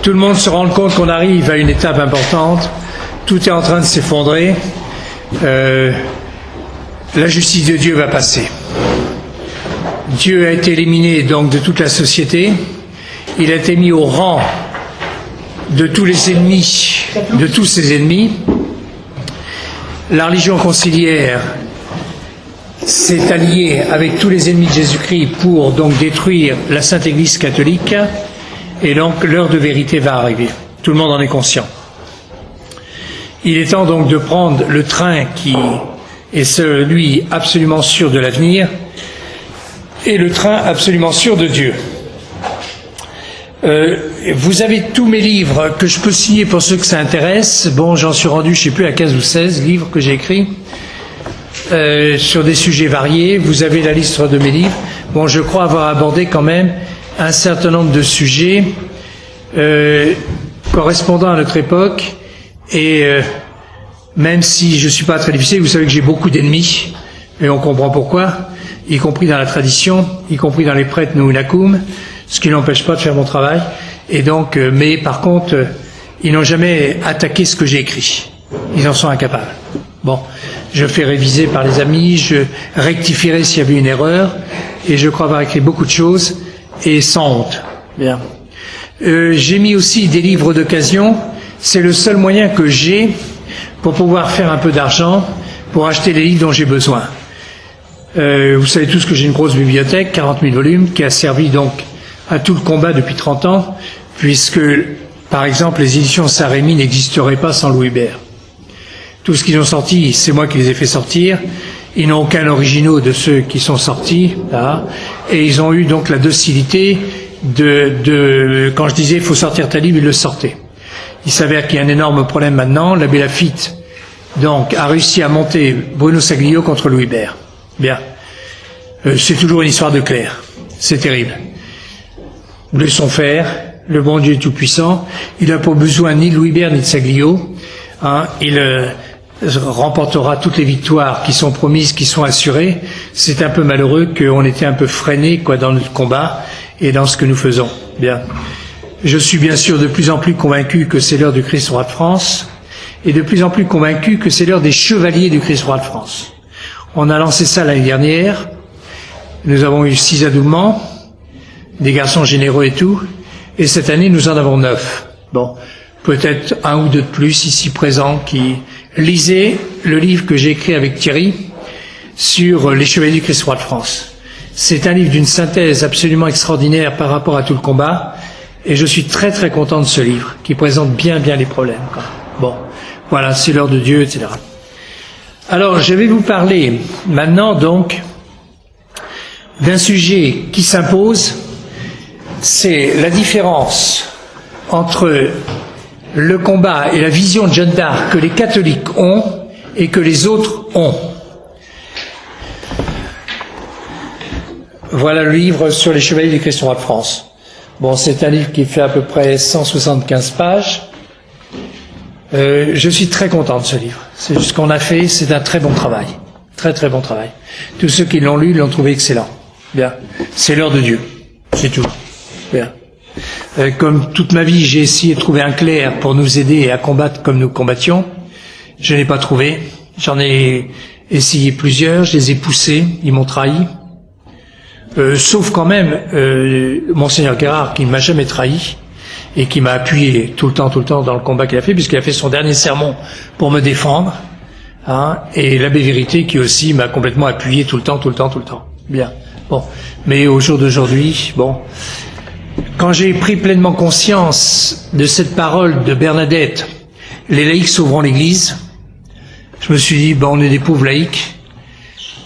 tout le monde se rend compte qu'on arrive à une étape importante, tout est en train de s'effondrer, la justice de Dieu va passer. Dieu a été éliminé donc de toute la société, il a été mis au rang de tous les ennemis, de tous ses ennemis. La religion conciliaire s'est alliée avec tous les ennemis de Jésus-Christ pour donc détruire la Sainte Église catholique, et donc l'heure de vérité va arriver. Tout le monde en est conscient. Il est temps donc de prendre le train qui est celui absolument sûr de l'avenir et le train absolument sûr de Dieu. Vous avez tous mes livres que je peux signer pour ceux que ça intéresse. Bon, j'en suis rendu, je ne sais plus, à 15 ou 16 livres que j'ai écrits sur des sujets variés. Vous avez la liste de mes livres. Bon, je crois avoir abordé quand même un certain nombre de sujets correspondant à notre époque et même si je ne suis pas très difficile, vous savez que j'ai beaucoup d'ennemis et on comprend pourquoi, y compris dans la tradition, y compris dans les prêtres Nuunakum, ce qui n'empêche pas de faire mon travail. Et donc, mais par contre, ils n'ont jamais attaqué ce que j'ai écrit. Ils en sont incapables. Bon, je fais réviser par les amis, je rectifierai s'il y avait une erreur, et je crois avoir écrit beaucoup de choses, et sans honte. Bien. J'ai mis aussi des livres d'occasion. C'est le seul moyen que j'ai pour pouvoir faire un peu d'argent, pour acheter les livres dont j'ai besoin. Vous savez tous que j'ai une grosse bibliothèque, 40 000 volumes, qui a servi donc à tout le combat depuis 30 ans, puisque, par exemple, les éditions Saint-Rémy n'existeraient pas sans Louis Hébert. Tout ce qu'ils ont sorti, c'est moi qui les ai fait sortir. Ils n'ont aucun originaux de ceux qui sont sortis, là, et ils ont eu donc la docilité quand je disais il faut sortir ta livre, ils le sortaient. Il s'avère qu'il y a un énorme problème maintenant. L'abbé Laffitte, donc, a réussi à monter Bruno Saglio contre Louis Hébert. Bien. C'est toujours une histoire de clerc. C'est terrible. Laissons faire. Le bon Dieu est tout-puissant. Il n'a pas besoin ni de Louis Hébert ni de Saglio. Il remportera toutes les victoires qui sont promises, qui sont assurées. C'est un peu malheureux qu'on était un peu freiné dans notre combat et dans ce que nous faisons. Bien. Je suis bien sûr de plus en plus convaincu que c'est l'heure du Christ roi de France et de plus en plus convaincu que c'est l'heure des chevaliers du Christ roi de France. On a lancé ça l'année dernière. Nous avons eu 6 adoulements, des garçons généreux et tout, et cette année nous en avons 9. Bon, peut-être un ou deux de plus ici présents qui lisaient le livre que j'ai écrit avec Thierry sur les chevaliers du Christ roi de France. C'est un livre d'une synthèse absolument extraordinaire par rapport à tout le combat, et je suis très très content de ce livre, qui présente bien les problèmes. Bon, voilà, c'est l'heure de Dieu, etc. Alors, je vais vous parler maintenant donc d'un sujet qui s'impose, c'est la différence entre le combat et la vision de Jeanne d'Arc que les catholiques ont et que les autres ont. Voilà le livre sur les chevaliers du Christ roi de France. Bon, c'est un livre qui fait à peu près 175 pages. Je suis très content de ce livre. C'est ce qu'on a fait, c'est un très bon travail. Très très bon travail. Tous ceux qui l'ont lu l'ont trouvé excellent. Bien. C'est l'heure de Dieu. C'est tout. Bien. Comme toute ma vie, j'ai essayé de trouver un clerc pour nous aider à combattre comme nous combattions. Je n'ai pas trouvé. J'en ai essayé plusieurs, je les ai poussés, ils m'ont trahi. Sauf quand même Monseigneur Guérard qui ne m'a jamais trahi et qui m'a appuyé tout le temps dans le combat qu'il a fait, puisqu'il a fait son dernier sermon pour me défendre, et l'abbé Vérité qui aussi m'a complètement appuyé tout le temps. Bien. Bon. Mais au jour d'aujourd'hui, bon, quand j'ai pris pleinement conscience de cette parole de Bernadette, les laïcs sauveront l'Église, je me suis dit, on est des pauvres laïcs,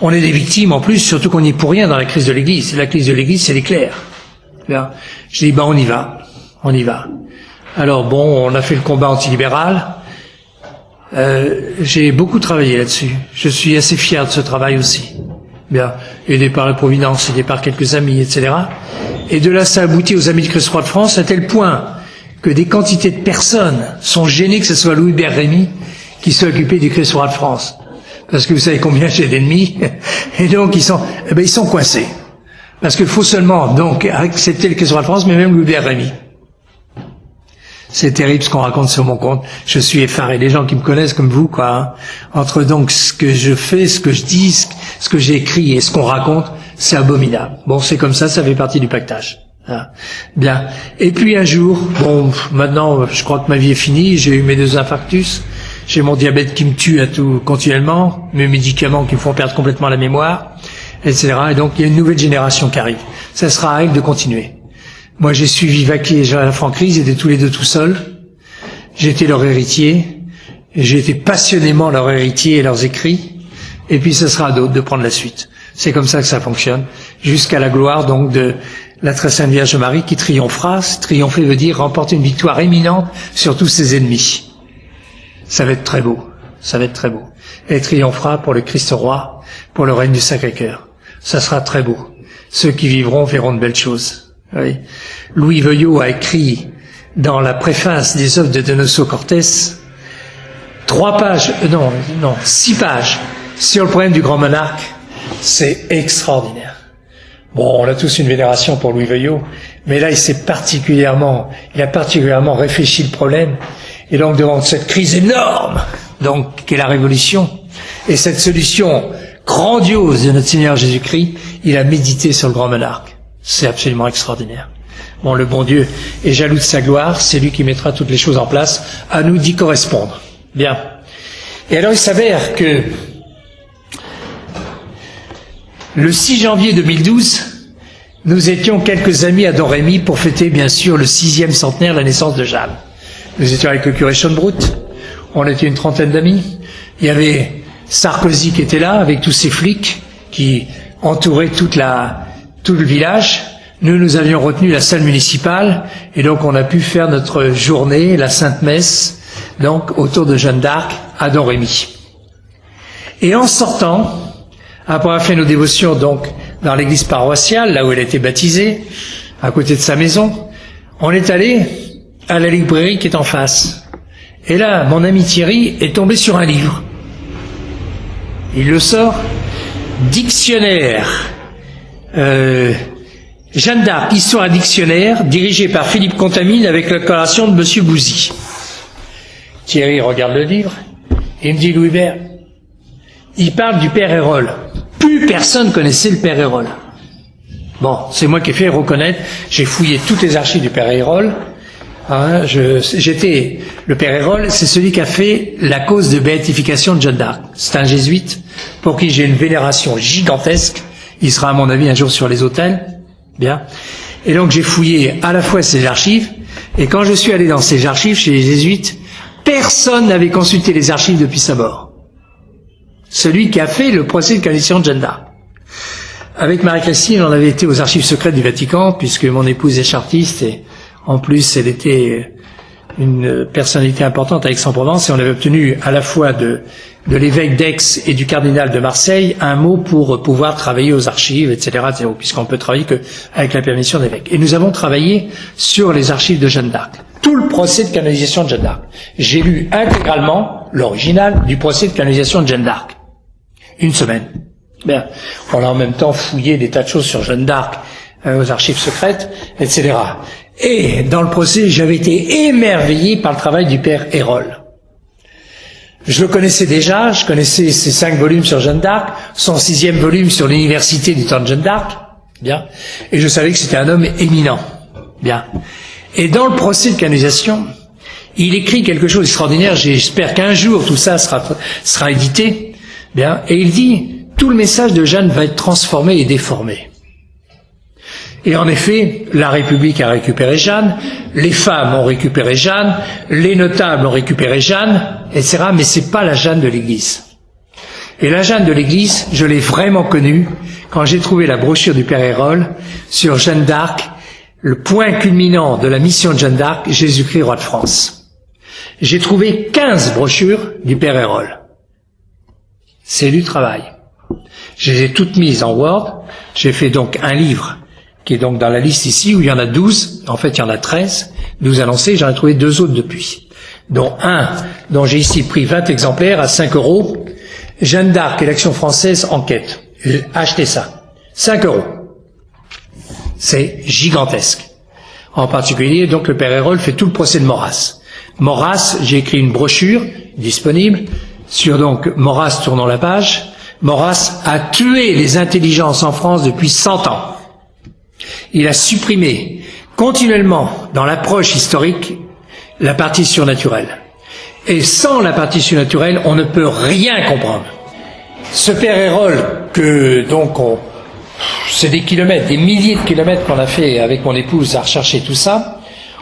on est des victimes en plus, surtout qu'on n'y est pour rien dans la crise de l'Église. La crise de l'Église, c'est les clercs. Bien. Je dis, on y va. Alors bon, on a fait le combat antilibéral. J'ai beaucoup travaillé là-dessus. Je suis assez fier de ce travail aussi. Bien, aidé par la Providence, aidé par quelques amis, etc. Et de là, ça aboutit aux Amis du Christ roi de France, à tel point que des quantités de personnes sont gênées que ce soit Louis Hébert Rémy qui soit occupé du Christ roi de France. Parce que vous savez combien j'ai d'ennemis. Et donc, ils sont coincés. Parce qu'il faut seulement, donc, accepter le Christ roi de France, mais même Louis Hébert Rémy. C'est terrible ce qu'on raconte sur mon compte. Je suis effaré. Les gens qui me connaissent comme vous, quoi. Hein. Entre donc ce que je fais, ce que je dis, ce que j'ai écrit et ce qu'on raconte, c'est abominable. Bon, c'est comme ça fait partie du pactage. Ah, bien. Et puis un jour, bon, maintenant, je crois que ma vie est finie. J'ai eu mes 2 infarctus. J'ai mon diabète qui me tue à tout continuellement, mes médicaments qui me font perdre complètement la mémoire, etc. Et donc il y a une nouvelle génération qui arrive. Ça sera à elle de continuer. Moi, j'ai suivi Vacquier et Jean Franck Ries, ils étaient tous les 2 tout seuls. J'étais leur héritier. J'ai été passionnément leur héritier et leurs écrits. Et puis, ce sera à d'autres de prendre la suite. C'est comme ça que ça fonctionne. Jusqu'à la gloire, donc, de la très sainte Vierge Marie qui triomphera. Triompher veut dire remporter une victoire éminente sur tous ses ennemis. Ça va être très beau. Ça va être très beau. Elle triomphera pour le Christ roi, pour le règne du Sacré-Cœur. Ça sera très beau. Ceux qui vivront verront de belles choses. Oui. Louis Veuillot a écrit dans la préface des œuvres de Donoso Cortés 6 pages sur le problème du grand monarque. C'est extraordinaire. Bon, on a tous une vénération pour Louis Veuillot, mais là, il a particulièrement réfléchi le problème. Et donc, devant cette crise énorme, donc, qu'est la Révolution, et cette solution grandiose de notre Seigneur Jésus-Christ, il a médité sur le grand monarque. C'est absolument extraordinaire. Bon, le bon Dieu est jaloux de sa gloire, c'est lui qui mettra toutes les choses en place, à nous d'y correspondre. Bien. Et alors, il s'avère que le 6 janvier 2012, nous étions quelques amis à Domrémy pour fêter, bien sûr, le 6e centenaire de la naissance de Jeanne. Nous étions avec le curé Schönbrut, on était une trentaine d'amis. Il y avait Sarkozy qui était là, avec tous ses flics, qui entouraient tout le village. Nous avions retenu la salle municipale, et donc on a pu faire notre journée, la Sainte Messe, donc autour de Jeanne d'Arc à Domrémy. Et en sortant, après avoir fait nos dévotions donc dans l'église paroissiale, là où elle a été baptisée, à côté de sa maison, on est allé à la librairie qui est en face. Et là, mon ami Thierry est tombé sur un livre. Il le sort, Dictionnaire, Jeanne d'Arc, histoire à dictionnaire, dirigé par Philippe Contamine avec la collaboration de Monsieur Bouzy. Thierry regarde le livre et me dit, Louis Hubert, il parle du père Hérol. Plus personne connaissait le père Hérol. Bon, c'est moi qui ai fait reconnaître, j'ai fouillé toutes les archives du père Hérol. Hein, le père Hérol, c'est celui qui a fait la cause de béatification de Jeanne d'Arc. C'est un jésuite pour qui j'ai une vénération gigantesque. Il sera à mon avis un jour sur les autels. Bien. Et donc j'ai fouillé à la fois ses archives, et quand je suis allé dans ces archives chez les jésuites, personne n'avait consulté les archives depuis sa mort. Celui qui a fait le procès de canonication de Jeanne d'Arc. Avec Marie-Christine, on avait été aux archives secrètes du Vatican, puisque mon épouse est chartiste, et en plus elle était une personnalité importante à Aix-en-Provence, et on avait obtenu à la fois de l'évêque d'Aix et du cardinal de Marseille un mot pour pouvoir travailler aux archives, etc., puisqu'on peut travailler que avec la permission d'évêque. Et nous avons travaillé sur les archives de Jeanne d'Arc. Tout le procès de canonisation de Jeanne d'Arc. J'ai lu intégralement l'original du procès de canonisation de Jeanne d'Arc. Une semaine. Bien. On a en même temps fouillé des tas de choses sur Jeanne d'Arc aux archives secrètes, etc. Et dans le procès, j'avais été émerveillé par le travail du père Hérol. Je le connaissais déjà, je connaissais ses 5 volumes sur Jeanne d'Arc, son 6e volume sur l'université du temps de Jeanne d'Arc, bien, et je savais que c'était un homme éminent, bien. Et dans le procès de canonisation, il écrit quelque chose d'extraordinaire, j'espère qu'un jour tout ça sera édité, bien, et il dit, tout le message de Jeanne va être transformé et déformé. Et en effet, la République a récupéré Jeanne, les femmes ont récupéré Jeanne, les notables ont récupéré Jeanne, etc. Mais c'est pas la Jeanne de l'Église. Et la Jeanne de l'Église, je l'ai vraiment connue quand j'ai trouvé la brochure du Père Hérol sur Jeanne d'Arc, le point culminant de la mission de Jeanne d'Arc, Jésus-Christ, roi de France. J'ai trouvé 15 brochures du Père Hérol. C'est du travail. Je les ai toutes mises en Word. J'ai fait donc un livre qui est donc dans la liste ici, où il y en a 12, en fait il y en a 13, 12 annoncés, j'en ai trouvé 2 autres depuis, dont un dont j'ai ici pris 20 exemplaires à 5 €, Jeanne d'Arc et l'Action française enquête. Achetez ça, 5 €. C'est gigantesque. En particulier, donc, le père Hérol fait tout le procès de Maurras. Maurras, j'ai écrit une brochure disponible sur donc Maurras tournant la page. Maurras a tué les intelligences en France depuis 100 ans. Il a supprimé continuellement dans l'approche historique la partie surnaturelle. Et sans la partie surnaturelle, on ne peut rien comprendre. Ce père Hérol, que donc c'est des kilomètres, des milliers de kilomètres qu'on a fait avec mon épouse à rechercher tout ça.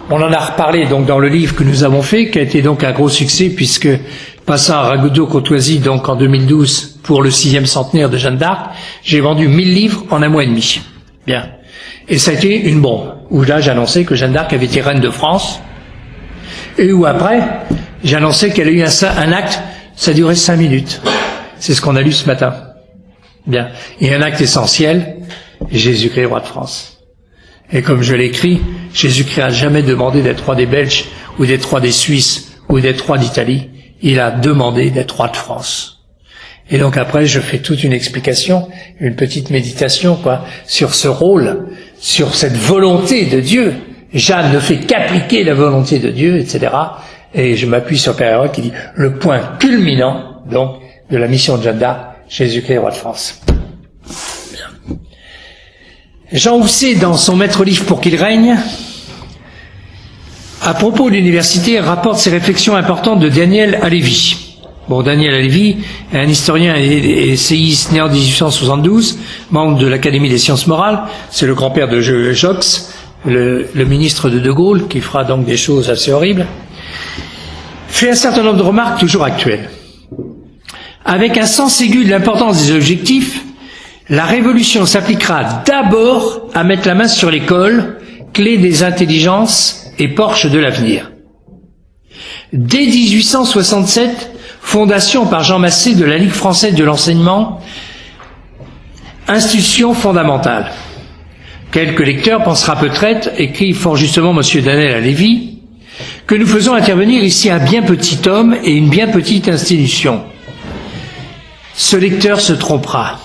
On en a reparlé donc dans le livre que nous avons fait, qui a été donc un gros succès, puisque passant à Ragueneau-Courtoisie, donc en 2012, pour le 6e centenaire de Jeanne d'Arc, j'ai vendu 1000 livres en un mois et demi. Bien. Et ça a été une bombe, où là j'annonçais que Jeanne d'Arc avait été reine de France, et où après, j'annonçais qu'elle a eu un acte, ça durait 5 minutes. C'est ce qu'on a lu ce matin. Bien. Et un acte essentiel, Jésus-Christ, roi de France. Et comme je l'écris, Jésus-Christ n'a jamais demandé d'être roi des Belges, ou d'être roi des Suisses, ou d'être roi d'Italie. Il a demandé d'être roi de France. Et donc après, je fais toute une explication, une petite méditation, sur ce rôle, sur cette volonté de Dieu. Jeanne ne fait qu'appliquer la volonté de Dieu, etc. Et je m'appuie sur Père Hérol qui dit le point culminant, donc, de la mission de Jeanne d'Arc, Jésus-Christ, roi de France. Bien. Jean Housset, dans son maître livre Pour qu'il règne, à propos de l'université, rapporte ses réflexions importantes de Daniel Halévy. Bon, Daniel Halévy est un historien et essayiste né en 1872, membre de l'Académie des sciences morales. C'est le grand-père de Joxe, le ministre de Gaulle, qui fera donc des choses assez horribles. Fait un certain nombre de remarques toujours actuelles. Avec un sens aigu de l'importance des objectifs, la révolution s'appliquera d'abord à mettre la main sur l'école, clé des intelligences et porche de l'avenir. Dès 1867, fondation par Jean Massé de la Ligue française de l'enseignement, institution fondamentale. Quelques lecteurs pensera peut-être, écrit fort justement M. Daniel Halévy, que nous faisons intervenir ici un bien petit homme et une bien petite institution. Ce lecteur se trompera.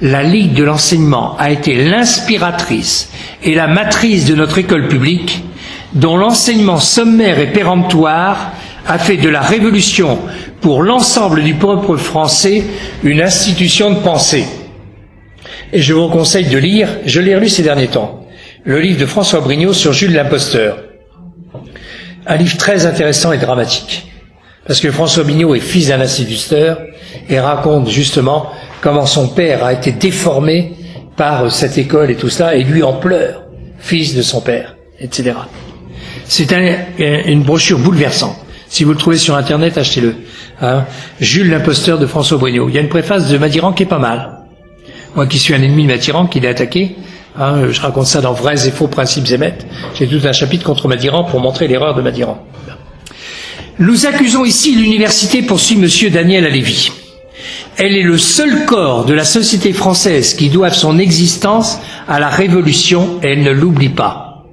La Ligue de l'enseignement a été l'inspiratrice et la matrice de notre école publique, dont l'enseignement sommaire et péremptoire a fait de la Révolution pour l'ensemble du peuple français une institution de pensée. Et je vous conseille de lire, je l'ai relu ces derniers temps, le livre de François Brignot sur Jules l'imposteur. Un livre très intéressant et dramatique. Parce que François Brignot est fils d'un instituteur et raconte justement comment son père a été déformé par cette école et tout cela, et lui en pleure, fils de son père, etc. C'est une brochure bouleversante. Si vous le trouvez sur Internet, achetez-le. Hein, Jules l'imposteur de François Brignot. Il y a une préface de Madiran qui est pas mal. Moi qui suis un ennemi de Madiran, qui l'a attaqué, hein, je raconte ça dans Vrais et faux principes et maîtres. J'ai tout un chapitre contre Madiran pour montrer l'erreur de Madiran. Nous accusons ici l'université, poursuit M. Daniel Halévy. Elle est le seul corps de la société française qui doive son existence à la Révolution et elle ne l'oublie pas.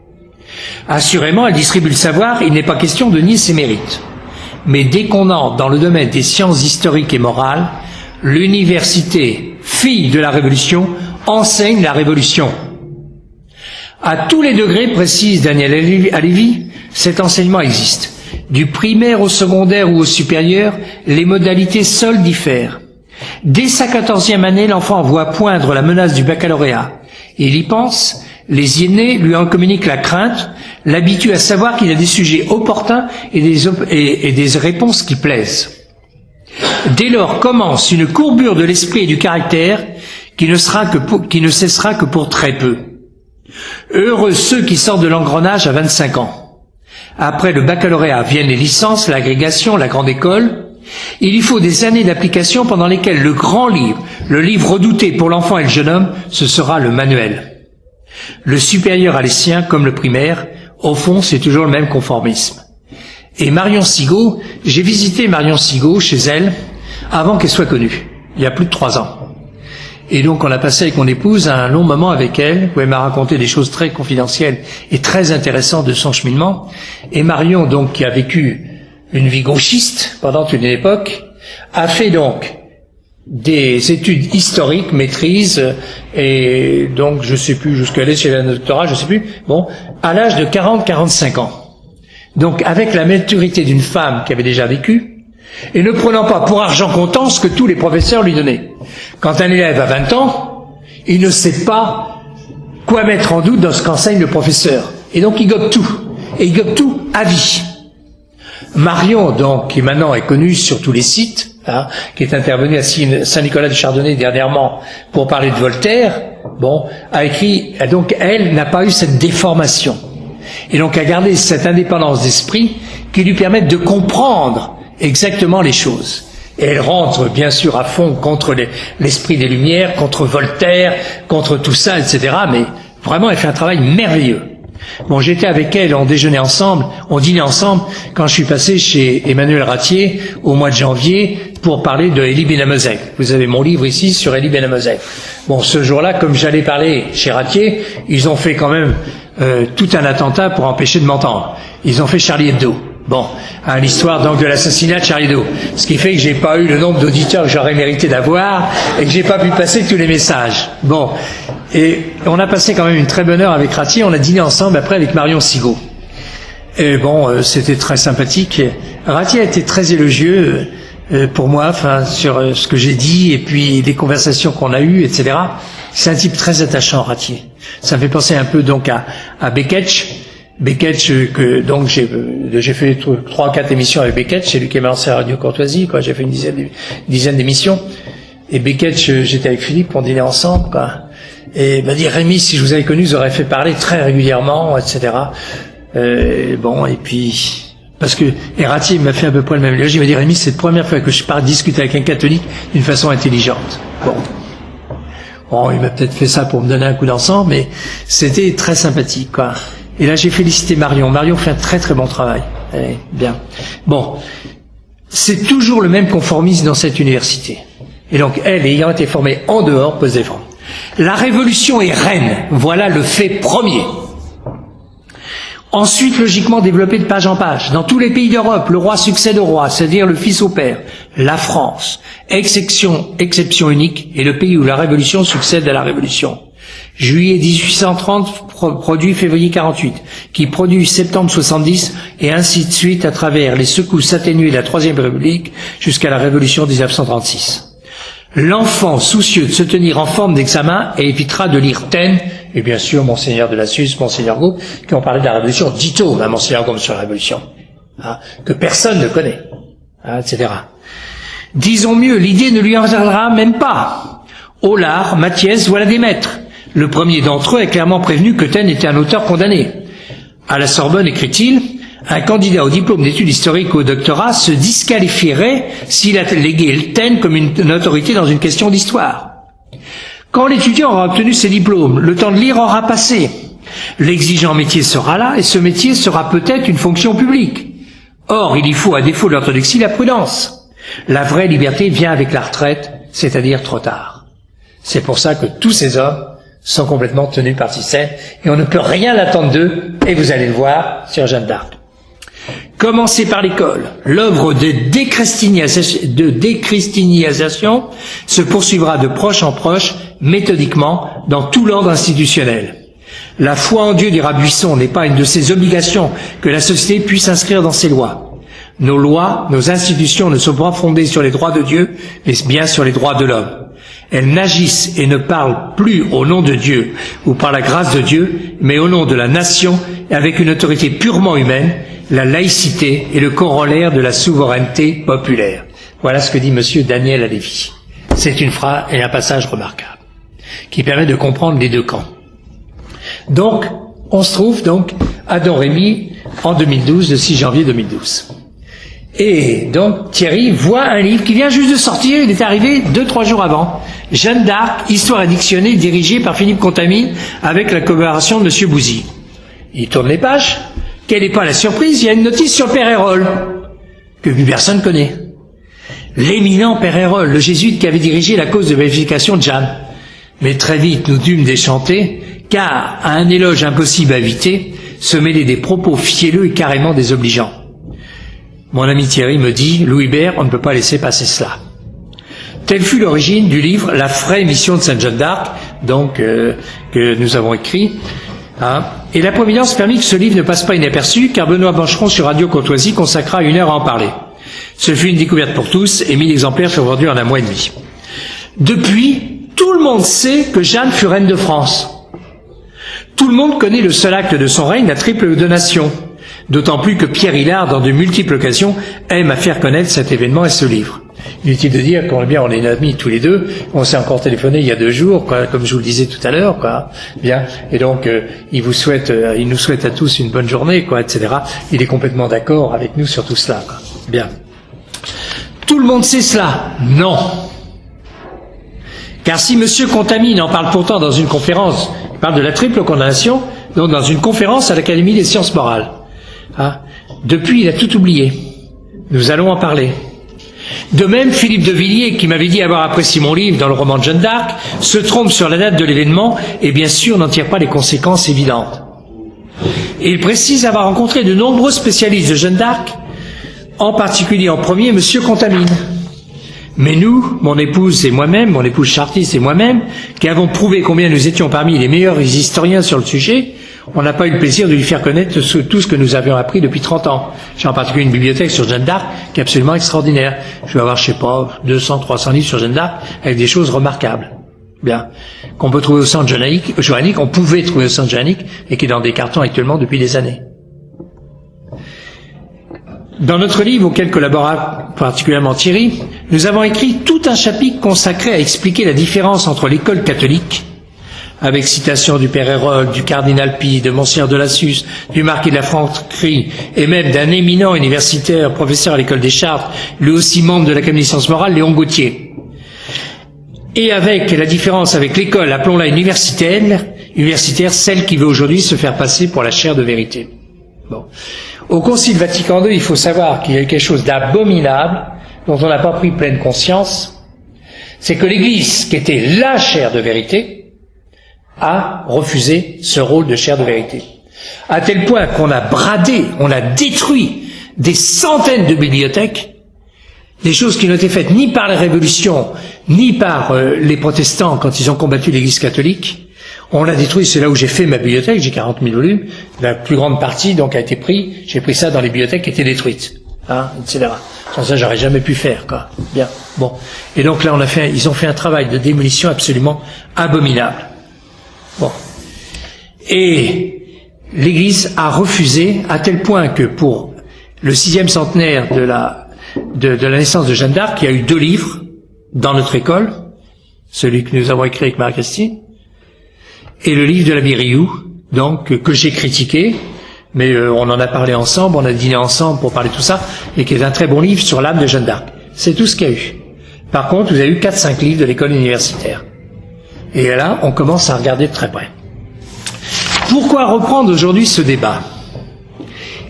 Assurément, elle distribue le savoir, il n'est pas question de nier ses mérites. Mais dès qu'on entre dans le domaine des sciences historiques et morales, l'université, fille de la Révolution, enseigne la Révolution. À tous les degrés, précise Daniel Halévy, cet enseignement existe. Du primaire au secondaire ou au supérieur, les modalités seules diffèrent. Dès sa 14e année, l'enfant voit poindre la menace du baccalauréat. Il y pense, les aînés lui en communiquent la crainte, l'habituent à savoir qu'il a des sujets opportuns et des réponses qui plaisent. Dès lors commence une courbure de l'esprit et du caractère qui ne cessera que pour très peu. Heureux ceux qui sortent de l'engrenage à 25 ans. Après le baccalauréat viennent les licences, l'agrégation, la grande école. Il y faut des années d'application pendant lesquelles le grand livre, le livre redouté pour l'enfant et le jeune homme, ce sera le manuel. Le supérieur a les siens comme le primaire. Au fond, c'est toujours le même conformisme. Et Marion Sigaud, j'ai visité Marion Sigaud chez elle avant qu'elle soit connue, il y a plus de 3 ans. Et donc on a passé avec mon épouse un long moment avec elle, où elle m'a raconté des choses très confidentielles et très intéressantes de son cheminement. Et Marion, donc, qui a vécu une vie gauchiste pendant une époque, a fait donc des études historiques, maîtrise, et donc je sais plus jusqu'à aller chez un doctorat, je sais plus, bon, à l'âge de 40-45 ans. Donc avec la maturité d'une femme qui avait déjà vécu, et ne prenant pas pour argent comptant ce que tous les professeurs lui donnaient. Quand un élève a 20 ans, il ne sait pas quoi mettre en doute dans ce qu'enseigne le professeur. Et donc il gobe tout. Et il gobe tout à vie. Marion, donc, qui maintenant est connue sur tous les sites, hein, qui est intervenue à Saint-Nicolas du Chardonnay dernièrement pour parler de Voltaire, bon, a écrit, donc elle n'a pas eu cette déformation. Et donc a gardé cette indépendance d'esprit qui lui permet de comprendre exactement les choses. Et elle rentre bien sûr à fond contre l'esprit des Lumières, contre Voltaire, contre tout ça, etc. Mais vraiment, elle fait un travail merveilleux. Bon, j'étais avec elle, on déjeunait ensemble, on dînait ensemble, quand je suis passé chez Emmanuel Ratier au mois de janvier pour parler de Elie Ben Hamezaeg. Vous avez mon livre ici sur Elie Ben Hamezaeg. Bon, ce jour-là, comme j'allais parler chez Ratier, ils ont fait quand même tout un attentat pour empêcher de m'entendre. Ils ont fait Charlie Hebdo. Bon, à l'histoire donc de l'assassinat de Charlie Hebdo. Ce qui fait que j'ai pas eu le nombre d'auditeurs que j'aurais mérité d'avoir et que j'ai pas pu passer tous les messages. Bon. Et on a passé quand même une très bonne heure avec Ratier, on a dîné ensemble après avec Marion Sigaud. Et bon, c'était très sympathique. Ratier a été très élogieux pour moi, enfin, sur ce que j'ai dit et puis les conversations qu'on a eues, etc. C'est un type très attachant, Ratier. Ça me fait penser un peu donc à Beketch. Beketch, que donc j'ai fait 3-4 émissions avec Beketch, c'est lui qui m'a lancé à Radio Courtoisie, quoi. J'ai fait une dizaine d'émissions. Et Beketch, j'étais avec Philippe, on dînait ensemble, quoi. Et il m'a dit, Rémi, si je vous avais connu, je vous aurais fait parler très régulièrement, etc. Bon, et puis, parce que Ratier m'a fait à peu près le même éloge. Il m'a dit, Rémi, c'est la première fois que je pars discuter avec un catholique d'une façon intelligente. Bon, il m'a peut-être fait ça pour me donner un coup d'encens, mais c'était très sympathique, quoi. Et là, j'ai félicité Marion. Marion fait un très très bon travail. Bien. Bon, c'est toujours le même conformisme dans cette université. Et donc, elle, ayant été formée en dehors, peut se défendre. La révolution est reine, voilà le fait premier. Ensuite, logiquement développé de page en page. Dans tous les pays d'Europe, le roi succède au roi, c'est-à-dire le fils au père. La France, exception unique, est le pays où la révolution succède à la révolution. Juillet 1830 produit février 48, qui produit septembre 70, et ainsi de suite à travers les secousses atténuées de la Troisième République jusqu'à la Révolution 1936. L'enfant soucieux de se tenir en forme d'examen évitera de lire Taine, et bien sûr Monseigneur de la Suisse, Monseigneur Gaume, qui ont parlé de la Révolution, dito à Monseigneur Gaume sur la Révolution, hein, que personne ne connaît, hein, etc. Disons mieux, l'idée ne lui en viendra même pas. Aulard, Mathiès, voilà des maîtres. Le premier d'entre eux est clairement prévenu que Taine était un auteur condamné. À la Sorbonne, écrit-il, un candidat au diplôme d'études historiques ou au doctorat se disqualifierait s'il a légué Taine comme une autorité dans une question d'histoire. Quand l'étudiant aura obtenu ses diplômes, le temps de lire aura passé. L'exigeant métier sera là, et ce métier sera peut-être une fonction publique. Or, il y faut, à défaut de l'orthodoxie, la prudence. La vraie liberté vient avec la retraite, c'est-à-dire trop tard. C'est pour ça que tous ces hommes sont complètement tenus par système, et on ne peut rien attendre d'eux, et vous allez le voir sur Jeanne d'Arc. Commencez par l'école. L'œuvre de déchristianisation se poursuivra de proche en proche, méthodiquement, dans tout l'ordre institutionnel. La foi en Dieu, dira Buisson, n'est pas une de ces obligations que la société puisse inscrire dans ses lois. Nos lois, nos institutions ne sont pas fondées sur les droits de Dieu, mais bien sur les droits de l'homme. Elles n'agissent et ne parlent plus au nom de Dieu ou par la grâce de Dieu, mais au nom de la nation et avec une autorité purement humaine. La laïcité est le corollaire de la souveraineté populaire. Voilà ce que dit monsieur Daniel Halévy. C'est une phrase et un passage remarquable qui permet de comprendre les deux camps. Donc, on se trouve donc à Don Rémy en 2012, le 6 janvier 2012. Et donc, Thierry voit un livre qui vient juste de sortir, il est arrivé 2-3 jours avant. Jeanne d'Arc, Histoire addictionnée, dirigée par Philippe Contamine, avec la collaboration de monsieur Bouzy. Il tourne les pages. Quelle n'est pas la surprise, il y a une notice sur Père Hérol, que plus personne connaît. L'éminent Père Hérol, le jésuite qui avait dirigé la cause de béatification de Jeanne. Mais très vite, nous dûmes déchanter, car à un éloge impossible à éviter, se mêlaient des propos fielleux et carrément désobligeants. Mon ami Thierry me dit, Louis Bert, on ne peut pas laisser passer cela. Telle fut l'origine du livre La vraie mission de Sainte Jeanne d'Arc, donc que nous avons écrit. Hein. Et la Providence permit que ce livre ne passe pas inaperçu, car Benoît Bancheron sur Radio Courtoisie consacra 1 heure à en parler. Ce fut une découverte pour tous, et 1000 exemplaires furent vendus en un mois et demi. Depuis, tout le monde sait que Jeanne fut reine de France. Tout le monde connaît le seul acte de son règne, la triple donation. D'autant plus que Pierre Hillard, dans de multiples occasions, aime à faire connaître cet événement et ce livre. Inutile de dire qu'on est amis tous les deux, on s'est encore téléphoné il y a 2 jours, quoi, comme je vous le disais tout à l'heure, quoi. Bien. Et donc, il nous souhaite à tous une bonne journée, quoi, etc. Il est complètement d'accord avec nous sur tout cela, quoi. Bien. Tout le monde sait cela? Non. Car si Monsieur Contamine en parle pourtant dans une conférence, il parle de la triple condamnation, donc dans une conférence à l'Académie des sciences morales. Hein, depuis, il a tout oublié. Nous allons en parler. De même, Philippe de Villiers, qui m'avait dit avoir apprécié mon livre dans le roman de Jeanne d'Arc, se trompe sur la date de l'événement et bien sûr n'en tire pas les conséquences évidentes. Et il précise avoir rencontré de nombreux spécialistes de Jeanne d'Arc, en particulier en premier Monsieur Contamine. Mais nous, mon épouse et moi-même, mon épouse chartiste et moi-même, qui avons prouvé combien nous étions parmi les meilleurs historiens sur le sujet, on n'a pas eu le plaisir de lui faire connaître tout ce que nous avions appris depuis 30 ans. J'ai en particulier une bibliothèque sur Jeanne d'Arc qui est absolument extraordinaire. Je vais avoir, 200, 300 livres sur Jeanne d'Arc avec des choses remarquables. Bien. Qu'on peut trouver au centre joannique, on pouvait trouver au centre joannique et qui est dans des cartons actuellement depuis des années. Dans notre livre, auquel collabora particulièrement Thierry, nous avons écrit tout un chapitre consacré à expliquer la différence entre l'école catholique, avec citation du père Hérode, du cardinal Pie, de Monseigneur de Lassus, du marquis de la Franquerie, et même d'un éminent universitaire, professeur à l'école des Chartres, lui aussi membre de l'Académie des sciences morales, Léon Gauthier. Et avec la différence avec l'école, appelons-la universitaire, celle qui veut aujourd'hui se faire passer pour la chaire de vérité. Bon. Au Concile Vatican II, il faut savoir qu'il y a eu quelque chose d'abominable, dont on n'a pas pris pleine conscience, c'est que l'Église, qui était la chaire de vérité, a refusé ce rôle de chaire de vérité. À tel point qu'on a bradé, on a détruit des centaines de bibliothèques, des choses qui n'ont été faites ni par la Révolution, ni par les protestants quand ils ont combattu l'Église catholique. On l'a détruit, c'est là où j'ai fait ma bibliothèque, j'ai 40 000 volumes, la plus grande partie donc a été prise, j'ai pris ça dans les bibliothèques qui étaient détruites, hein, etc. Sans ça, j'aurais jamais pu faire, quoi. Bien, bon. Et donc là, ils ont fait un travail de démolition absolument abominable. Bon. Et l'Église a refusé, à tel point que pour le 6e centenaire de la naissance de Jeanne d'Arc, il y a eu 2 livres dans notre école, celui que nous avons écrit avec Marie-Christine, et le livre de l'abbé Rioux, donc, que j'ai critiqué, mais on en a parlé ensemble, on a dîné ensemble pour parler de tout ça, et qui est un très bon livre sur l'âme de Jeanne d'Arc. C'est tout ce qu'il y a eu. Par contre, vous avez eu 4-5 livres de l'école universitaire. Et là, on commence à regarder de très près. Pourquoi reprendre aujourd'hui ce débat?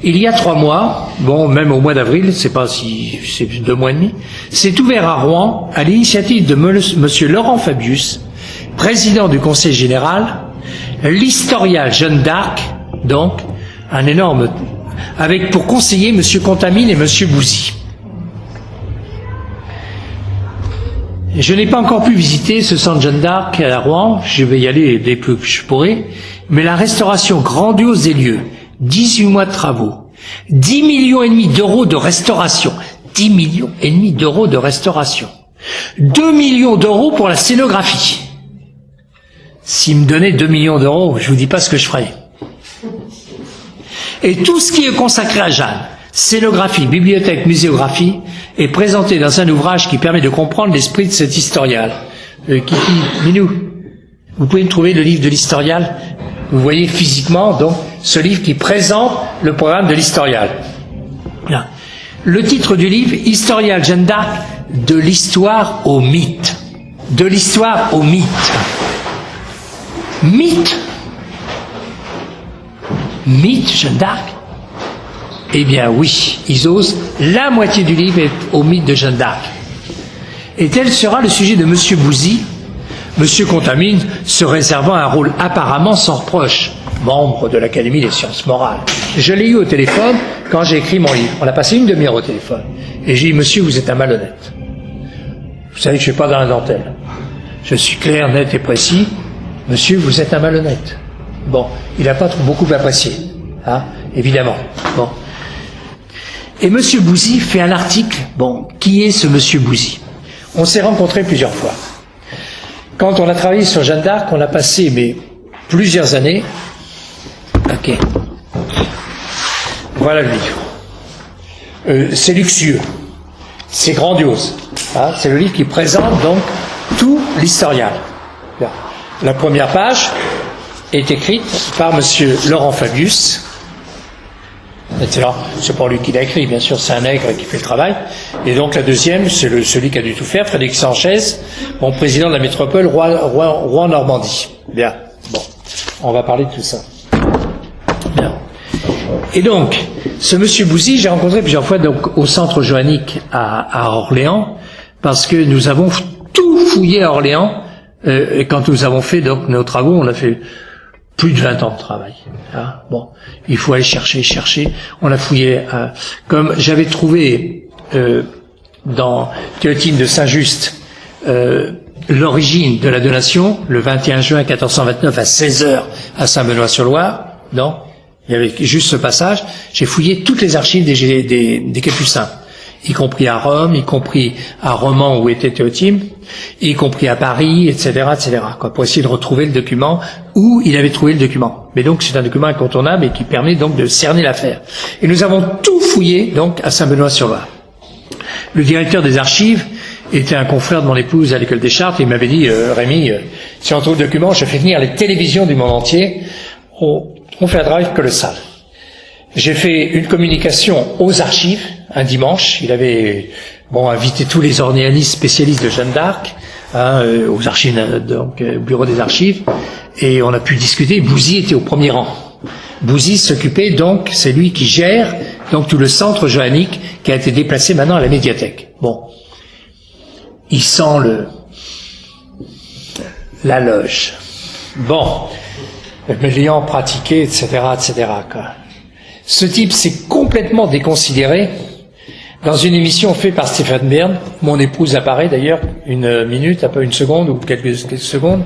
Il y a 3 mois, bon, même au mois d'avril, c'est 2 mois et demi, s'est ouvert à Rouen, à l'initiative de Monsieur Laurent Fabius, président du Conseil général, l'historial Jeanne d'Arc, donc, un énorme, avec pour conseiller Monsieur Contamine et Monsieur Bouzy. Je n'ai pas encore pu visiter ce centre Jeanne d'Arc à Rouen, je vais y aller dès que je pourrai, mais la restauration grandiose des lieux, 18 mois de travaux, 10 millions et demi d'euros de restauration, 10 millions et demi d'euros de restauration, 2 millions d'euros pour la scénographie. S'il me donnait 2 millions d'euros, je vous dis pas ce que je ferais. Et tout ce qui est consacré à Jeanne, scénographie, bibliothèque, muséographie, est présenté dans un ouvrage qui permet de comprendre l'esprit de cet historial. Kiki, Minou, vous pouvez me trouver le livre de l'historial. Vous voyez physiquement, donc, ce livre qui présente le programme de l'historial. Là. Le titre du livre, Historial Jeanne d'Arc, de l'histoire au mythe. De l'histoire au mythe. Mythe? Mythe, Jeanne d'Arc? Eh bien oui, ils osent, la moitié du livre est au mythe de Jeanne d'Arc. Et tel sera le sujet de M. Bouzy, M. Contamine se réservant un rôle apparemment sans reproche, membre de l'Académie des sciences morales. Je l'ai eu au téléphone quand j'ai écrit mon livre. On a passé une demi-heure au téléphone. Et j'ai dit, monsieur, vous êtes un malhonnête. Vous savez que je ne suis pas dans la dentelle. Je suis clair, net et précis. Monsieur, vous êtes un malhonnête. Bon, il n'a pas beaucoup apprécié, hein, évidemment. Bon. Et Monsieur Bouzy fait un article. Bon, qui est ce Monsieur Bouzy? On s'est rencontrés plusieurs fois. Quand on a travaillé sur Jeanne d'Arc, on a passé plusieurs années. Ok. Voilà le livre. C'est luxueux. C'est grandiose. Hein, c'est le livre qui présente donc tout l'historial. La première page est écrite par Monsieur Laurent Fabius. C'est pas lui qui l'a écrit, bien sûr, c'est un nègre qui fait le travail. Et donc la deuxième, c'est celui qui a dû tout faire, Frédéric Sanchez, mon président de la métropole Rouen-Normandie. Bien, bon, on va parler de tout ça. Bien. Et donc, ce Monsieur Bouzy, j'ai rencontré plusieurs fois donc au centre Joannique à Orléans, parce que nous avons tout fouillé à Orléans, et quand nous avons fait donc nos travaux, on a fait plus de 20 ans de travail. Hein. Bon, il faut aller chercher. On a fouillé, comme j'avais trouvé dans Théotime de Saint-Just l'origine de la donation, le 21 juin 1429 à 16h à Saint-Benoît-sur-Loire. Non, il y avait juste ce passage. J'ai fouillé toutes les archives des Capucins, y compris à Rome, y compris à Romans où était Théotime, y compris à Paris, etc., quoi, pour essayer de retrouver le document où il avait trouvé le document. Mais donc c'est un document incontournable et qui permet donc de cerner l'affaire. Et nous avons tout fouillé donc à Saint-Benoît-sur-Loire. Le directeur des archives était un confrère de mon épouse à l'école des Chartes et il m'avait dit Rémi, si on trouve le document, je fais venir les télévisions du monde entier. On fait un travail colossal. J'ai fait une communication aux archives un dimanche. Il avait invité tous les ornéanistes spécialistes de Jeanne d'Arc aux archives, donc au bureau des archives, et on a pu discuter. Bouzy était au premier rang. Bouzy s'occupait donc, c'est lui qui gère donc tout le centre joannique qui a été déplacé maintenant à la médiathèque. Bon, il sent la loge. Bon, me l'ayant pratiqué, etc., quoi. Ce type s'est complètement déconsidéré dans une émission faite par Stéphane Bern. Mon épouse apparaît d'ailleurs une minute, un peu une seconde ou quelques secondes,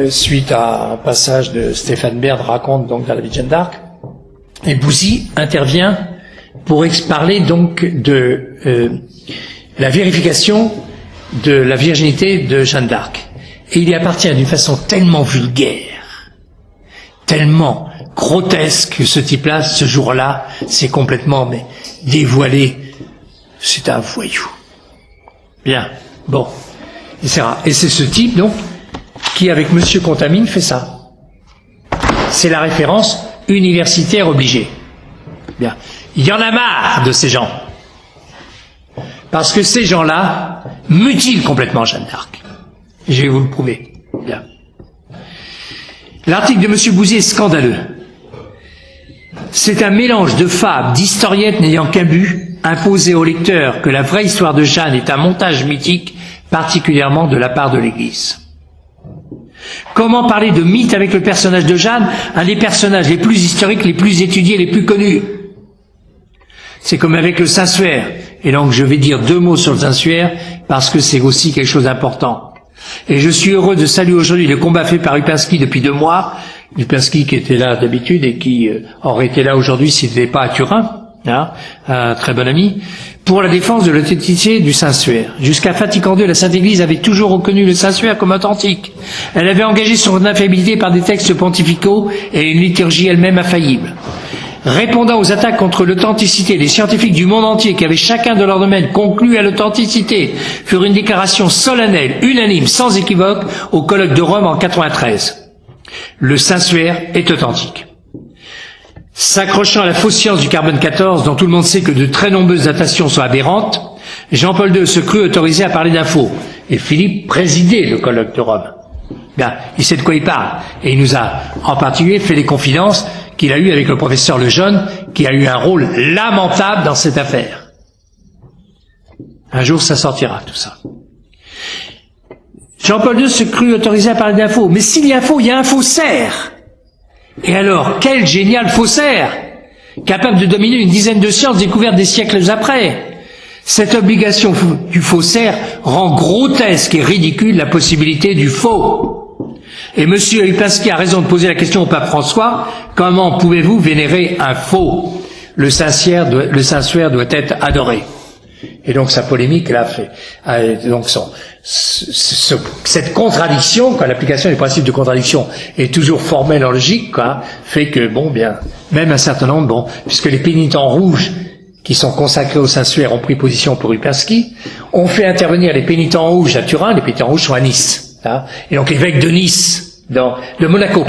suite à un passage de Stéphane Bern raconte donc dans la vie de Jeanne d'Arc. Et Bouzy intervient pour parler donc de la vérification de la virginité de Jeanne d'Arc. Et il y appartient d'une façon tellement vulgaire, tellement grotesque que ce type-là, ce jour-là, c'est complètement dévoilé. C'est un voyou. Bien, bon, etc. Et c'est ce type, donc, qui, avec Monsieur Contamine, fait ça. C'est la référence universitaire obligée. Bien. Il y en a marre de ces gens. Parce que ces gens-là mutilent complètement Jeanne d'Arc. Je vais vous le prouver. Bien. L'article de Monsieur Bouzy est scandaleux. C'est un mélange de fables, d'historiettes n'ayant qu'un but, imposer au lecteur que la vraie histoire de Jeanne est un montage mythique, particulièrement de la part de l'Église. Comment parler de mythe avec le personnage de Jeanne, un des personnages les plus historiques, les plus étudiés, les plus connus? C'est comme avec le Saint-Suaire. Et donc je vais dire 2 mots sur le Saint-Suaire, parce que c'est aussi quelque chose d'important. Et je suis heureux de saluer aujourd'hui le combat fait par Upinski depuis 2 mois, Upinski qui était là d'habitude et qui aurait été là aujourd'hui s'il n'était pas à Turin, hein, un très bon ami, pour la défense de l'authenticité du Saint-Suaire. Jusqu'à Vatican II, la Sainte Église avait toujours reconnu le Saint-Suaire comme authentique. Elle avait engagé son infaillibilité par des textes pontificaux et une liturgie elle-même infaillible. Répondant aux attaques contre l'authenticité, les scientifiques du monde entier, qui avaient chacun de leur domaine conclu à l'authenticité, furent une déclaration solennelle, unanime, sans équivoque, au colloque de Rome en 93. Le Saint-Suaire est authentique. S'accrochant à la fausse science du carbone 14, dont tout le monde sait que de très nombreuses datations sont aberrantes, Jean-Paul II se crut autorisé à parler d'infos. Et Philippe présidait le colloque de Rome. Bien, il sait de quoi il parle. Et il nous a en particulier fait les confidences qu'il a eues avec le professeur Lejeune, qui a eu un rôle lamentable dans cette affaire. Un jour, ça sortira, tout ça. Jean-Paul II se crut autorisé à parler d'infos. Mais s'il y a info, il y a un faussaire. Et alors, quel génial faussaire, capable de dominer une dizaine de sciences découvertes des siècles après. Cette obligation du faussaire rend grotesque et ridicule la possibilité du faux. Et M. Lipinski a raison de poser la question au pape François, comment pouvez-vous vénérer un faux? Le Saint-Suaire doit être adoré. Et donc sa polémique l'a fait. Donc cette contradiction, quand l'application du principe de contradiction est toujours formelle en logique, quoi, fait que même un certain nombre, puisque les pénitents rouges qui sont consacrés au Saint-Suaire ont pris position pour Lipinski, ont fait intervenir les pénitents rouges à Turin, les pénitents rouges sont à Nice. Hein, et donc l'évêque de Nice, de Monaco.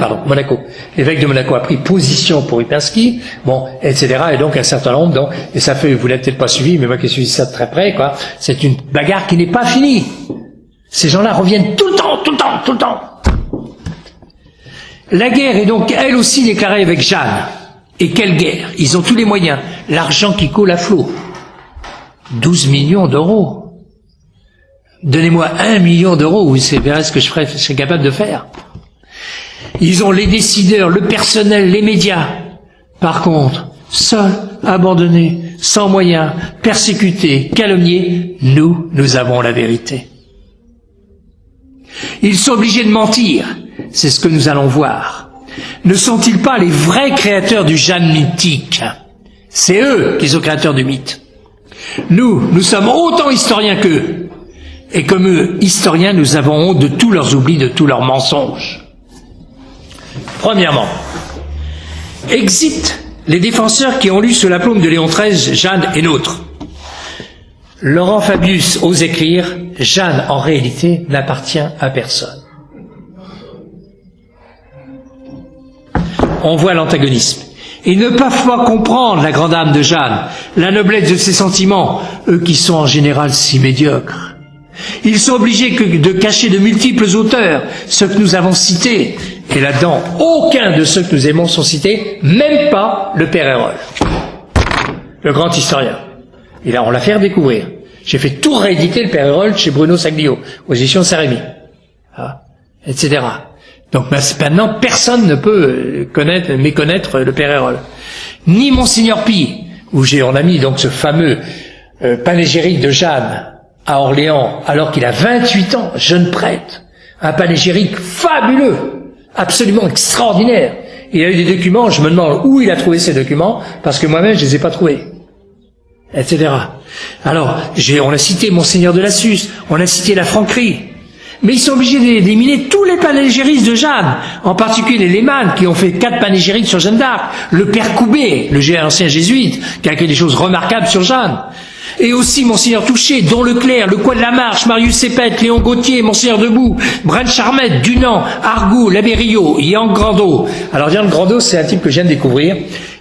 L'évêque de Monaco a pris position pour Lipinski, etc. Et donc un certain nombre, et ça fait, vous l'avez peut-être pas suivi, mais moi qui ai suivi ça de très près, quoi, c'est une bagarre qui n'est pas finie. Ces gens-là reviennent tout le temps. La guerre est donc elle aussi déclarée avec Jeanne. Et quelle guerre? Ils ont tous les moyens. L'argent qui coule à flot. 12 millions d'euros. Donnez-moi 1 million d'euros, vous verrez ce que je serais capable de faire. Ils ont les décideurs, le personnel, les médias. Par contre, seuls, abandonnés, sans moyens, persécutés, calomniés, nous avons la vérité. Ils sont obligés de mentir. C'est ce que nous allons voir. Ne sont-ils pas les vrais créateurs du Jeanne mythique? C'est eux qui sont créateurs du mythe. Nous sommes autant historiens qu'eux. Et comme eux, historiens, nous avons honte de tous leurs oublis, de tous leurs mensonges. Premièrement, exit les défenseurs qui ont lu sous la plume de Léon XIII, Jeanne et nôtre. Laurent Fabius ose écrire « Jeanne, en réalité, n'appartient à personne ». On voit l'antagonisme. Ils ne peuvent pas comprendre la grande âme de Jeanne, la noblesse de ses sentiments, eux qui sont en général si médiocres. Ils sont obligés de cacher de multiples auteurs, ceux que nous avons cités, et là-dedans, aucun de ceux que nous aimons sont cités, même pas le père Hérole, le grand historien. Et là, on l'a fait redécouvrir. J'ai fait tout rééditer le père Hérole chez Bruno Saglio, aux éditions Saint-Rémy, etc. Donc maintenant, personne ne peut méconnaître le père Hérole. Ni Monseigneur Pie, où on a mis donc ce fameux panégyrique de Jeanne à Orléans, alors qu'il a 28 ans, jeune prêtre. Un panégyrique fabuleux, absolument extraordinaire. Il a eu des documents, je me demande où il a trouvé ces documents, parce que moi-même, je les ai pas trouvés. Etc. Alors, on a cité Monseigneur de Lassus, on a cité la Franquerie. Mais ils sont obligés d'éliminer tous les panégyristes de Jeanne, en particulier les Lehmann, qui ont fait 4 panégyriques sur Jeanne d'Arc, le père Coubet, l'ancien jésuite, qui a écrit des choses remarquables sur Jeanne, et aussi Monseigneur Touché, Don Leclerc, Le Coin de la Marche, Marius Sépette, Léon Gauthier, Monseigneur Debout, Brenne Charmette, Dunant, Argout, Labério, Yann Grandot. Alors Yann Grandot, c'est un type que je viens de découvrir,